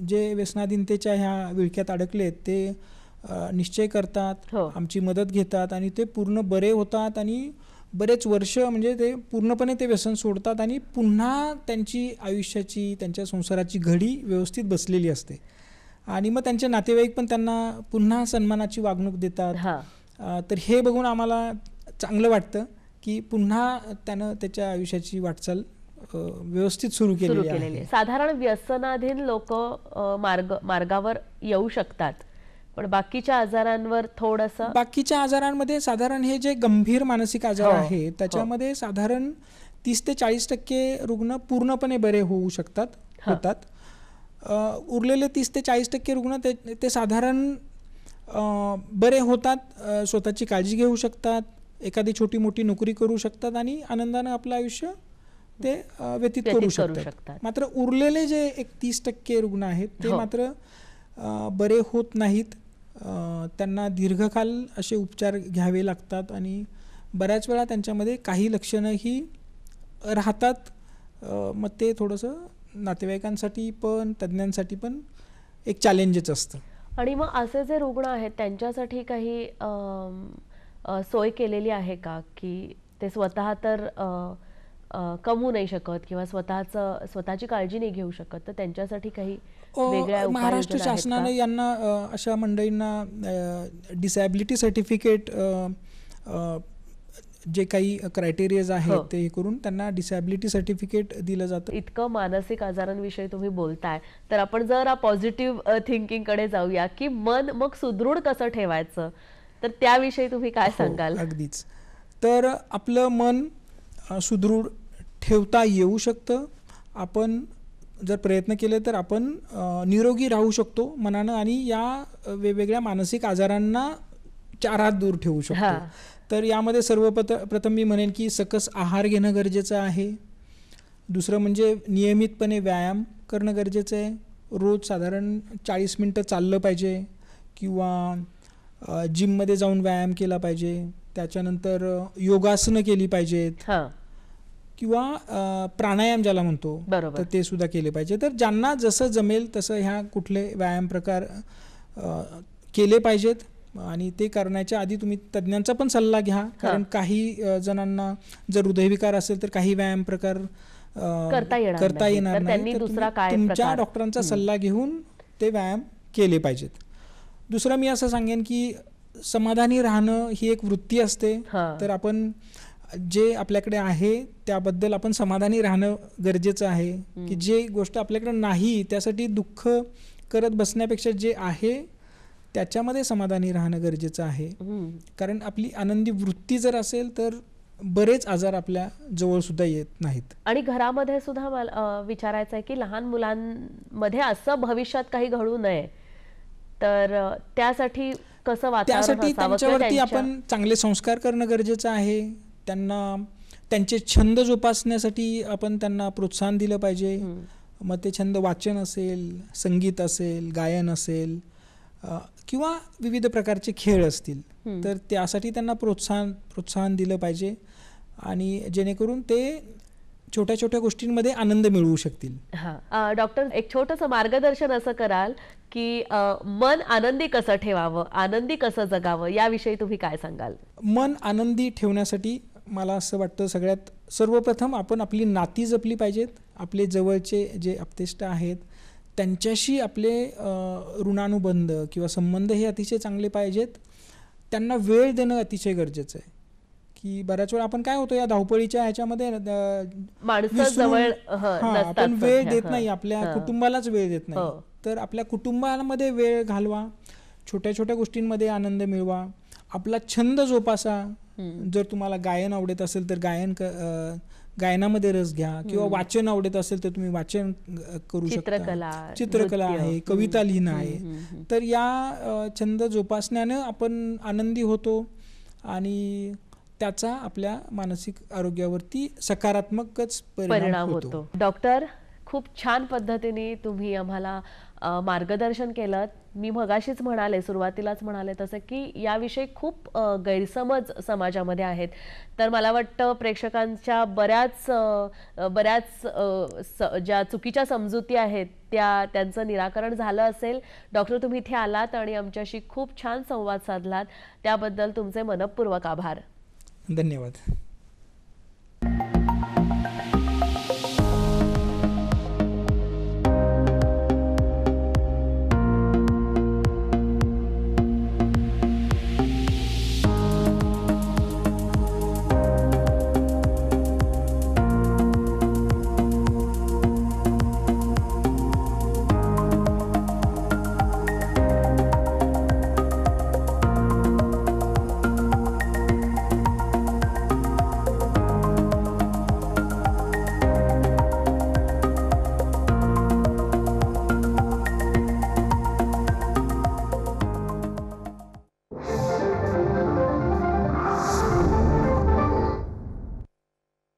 जे व्यसनाधीनतेच्या ह्या विळख्यात अडकलेत ते निश्चय करतात, आमची मदत घेतात आणि ते पूर्ण बरे होतात आणि बरेच वर्ष म्हणजे ते पूर्णपणे ते व्यसन सोडतात आणि पुन्हा त्यांची आयुष्याची, त्यांच्या संसाराची घडी व्यवस्थित बसलेली असते आणि मग त्यांचे नातेवाईक पण त्यांना पुन्हा सन्मानाची वागणूक देतात. तर हे बघून आम्हाला चांगलं वाटतं की पुन्हा त्यानं त्याच्या आयुष्याची वाटचाल व्यवस्थित सुरू केलेली आहे. साधारण व्यसनाधीन लोक मार्गावर येऊ शकतात, पण बाकीच्या आजारांवर थोडंसं, बाकीच्या आजारांमध्ये साधारण हे जे गंभीर मानसिक आजार आहे त्याच्यामध्ये साधारण 30 ते 40% रुग्ण पूर्णपणे बरे होऊ होतात. उरलेले 30 ते 40% रुग्ण ते साधारण बरे होतात, स्वतःची काळजी घेऊ शकतात, एखादी छोटी मोठी नोकरी करू शकतात आणि आनंदानं आपलं आयुष्य ते व्यतीत करू शकतात. मात्र उरलेले जे 30% रुग्ण आहेत ते मात्र बरे होत नाहीत. त्यांना दीर्घकाल असे उपचार घ्यावे लागतात आणि बऱ्याच वेळा त्यांच्यामध्ये काही लक्षणंही राहतात. मग ते थोडंसं नातेवाईकांसाठी पण तज्ज्ञांसाठी पण एक चॅलेंजच असतं. आणि मग असे जे रुग्ण आहेत त्यांच्यासाठी काही सोय केलेली आहे का की ते स्वतः तर कमवू नाही शकत किंवा स्वतःची काळजी नाही घेऊ शकत, तर त्यांच्यासाठी काही वेगळ्या महाराष्ट्र उपाययोजना आहेत शासनाने का? यांना अशा मंडळींना डिसॅबिलिटी सर्टिफिकेट जे काही क्रायटेरियाज आहेत हो. ते हे करून त्यांना डिसॅबिलिटी सर्टिफिकेट दिलं जातं. इतकं मानसिक आजारांविषयी तुम्ही बोलताय, तर आपण जरा पॉझिटिव्ह थिंकिंगकडे जाऊया, की मन मग सुदृढ कसं ठेवायचं, तर त्याविषयी तुम्ही काय हो, सांगाल? अगदीच. तर आपलं मन सुदृढ ठेवता येऊ शकतं. आपण जर प्रयत्न केले तर आपण निरोगी राहू शकतो मनानं आणि या वेगवेगळ्या मानसिक आजारांना 4 हात दूर ठेवू शकतो. हां. तर यामध्ये प्रथम मी म्हणेन की सकस आहार घेणं गरजेचं आहे. दुसरं म्हणजे नियमितपणे व्यायाम करणं गरजेचं आहे. रोज साधारण 40 मिनटं चाललं पाहिजे किंवा जिममध्ये जाऊन व्यायाम केला पाहिजे. त्याच्यानंतर योगासनं केली पाहिजेत हां, किंवा प्राणायाम ज्याला म्हणतो, बरोबर. तर ते सुद्धा केले पाहिजे. तर ज्यांना जसं जमेल तसं ह्या कुठले व्यायाम प्रकार केले पाहिजेत आणि ते करण्याच्या आधी तुम्ही तज्ज्ञांचा पण सल्ला घ्या. कारण काही जणांना जर हृदयविकार असेल तर काही व्यायाम प्रकार करता येणार नाही. तर त्यांनी तर दुसरा तुम्ही काय तुमच्या प्रकार? डॉक्टरांचा सल्ला घेऊन ते व्यायाम केले पाहिजेत. दुसरं मी असं सांगेन की समाधानी राहणं ही एक वृत्ती असते. हां. तर आपण जे आपल्याकडे आहे त्याबद्दल आपण समाधानी राहणं गरजेचं आहे. की जे गोष्ट आपल्याकडे नाही त्यासाठी दुःख करत बसण्यापेक्षा जे आहे त्याच्यामध्ये समाधानी राहणं गरजेचं आहे. कारण आपली आनंदी वृत्ती जर असेल तर बरेच आजार आपल्या जवळ सुद्धा येत नाहीत. आणि घरामध्ये सुद्धा मला विचारायचं आहे, की लहान मुलांमध्ये असं भविष्यात काही घडू नये, तर त्यासाठी कसं वातावरण त्यासाठी असावं किंवा त्यांच्यावरती आपण चांगले संस्कार करणं गरजेचं आहे. त्यांना त्यांचे छंद जोपासण्यासाठी आपण त्यांना प्रोत्साहन दिलं पाहिजे. मग ते छंद वाचन असेल, संगीत असेल, गायन असेल किंवा विविध प्रकारचे खेळ असतील, तर त्यासाठी त्यांना प्रोत्साहन दिलं पाहिजे आणि जेणेकरून ते छोट्या छोट्या गोष्टींमध्ये आनंद मिळवू शकतील. हां. डॉक्टर, एक छोटंसं मार्गदर्शन असं कराल, की मन आनंदी कसं ठेवावं, आनंदी कसं जगावं, याविषयी तुम्ही काय सांगाल? मन आनंदी ठेवण्यासाठी मला असं वाटतं सर्वप्रथम आपण आपली नाती जपली पाहिजेत. आपले जवळचे जे आप्तेष्ट आहेत त्यांच्याशी आपले ऋणानुबंध किंवा संबंध हे अतिशय चांगले पाहिजेत. त्यांना वेळ देणं अतिशय गरजेचं आहे. की बऱ्याच वेळा आपण काय होतो या धावपळीच्या ह्याच्यामध्ये माणसं जवळ नसतात आपण वेळ सध्या. देत नाही, आपल्या कुटुंबालाच वेळ देत नाही. हो. तर आपल्या कुटुंबामध्ये वेळ घालवा, छोट्या छोट्या गोष्टींमध्ये आनंद मिळवा, आपला छंद जोपासा. जर तुम्हाला गायन आवडत असेल तर गायनामध्ये रस घ्या किंवा वाचन आवडत असेल तर तुम्ही वाचन करू शकता. चित्रकला आहे, कविता लिहिणं आहे. तर या छंद जोपासण्यानं आपण आनंदी होतो आणि त्याचा आपल्या मानसिक आरोग्यावरती सकारात्मकच परिणाम होतो. डॉक्टर, खूप छान पद्धतीने तुम्ही आम्हाला मार्गदर्शन केलं. मी मगाशीच म्हणाले, सुरुवातीलाच म्हणाले तसं, की याविषयी खूप गैरसमज समाजामध्ये आहेत. तर मला वाटतं प्रेक्षकांच्या बऱ्याच ज्या चुकीच्या समजुती आहेत त्यांचं निराकरण झालं असेल. डॉक्टर, तुम्ही इथे आलात आणि आमच्याशी खूप छान संवाद साधलात, त्याबद्दल तुमचे मनःपूर्वक आभार. धन्यवाद.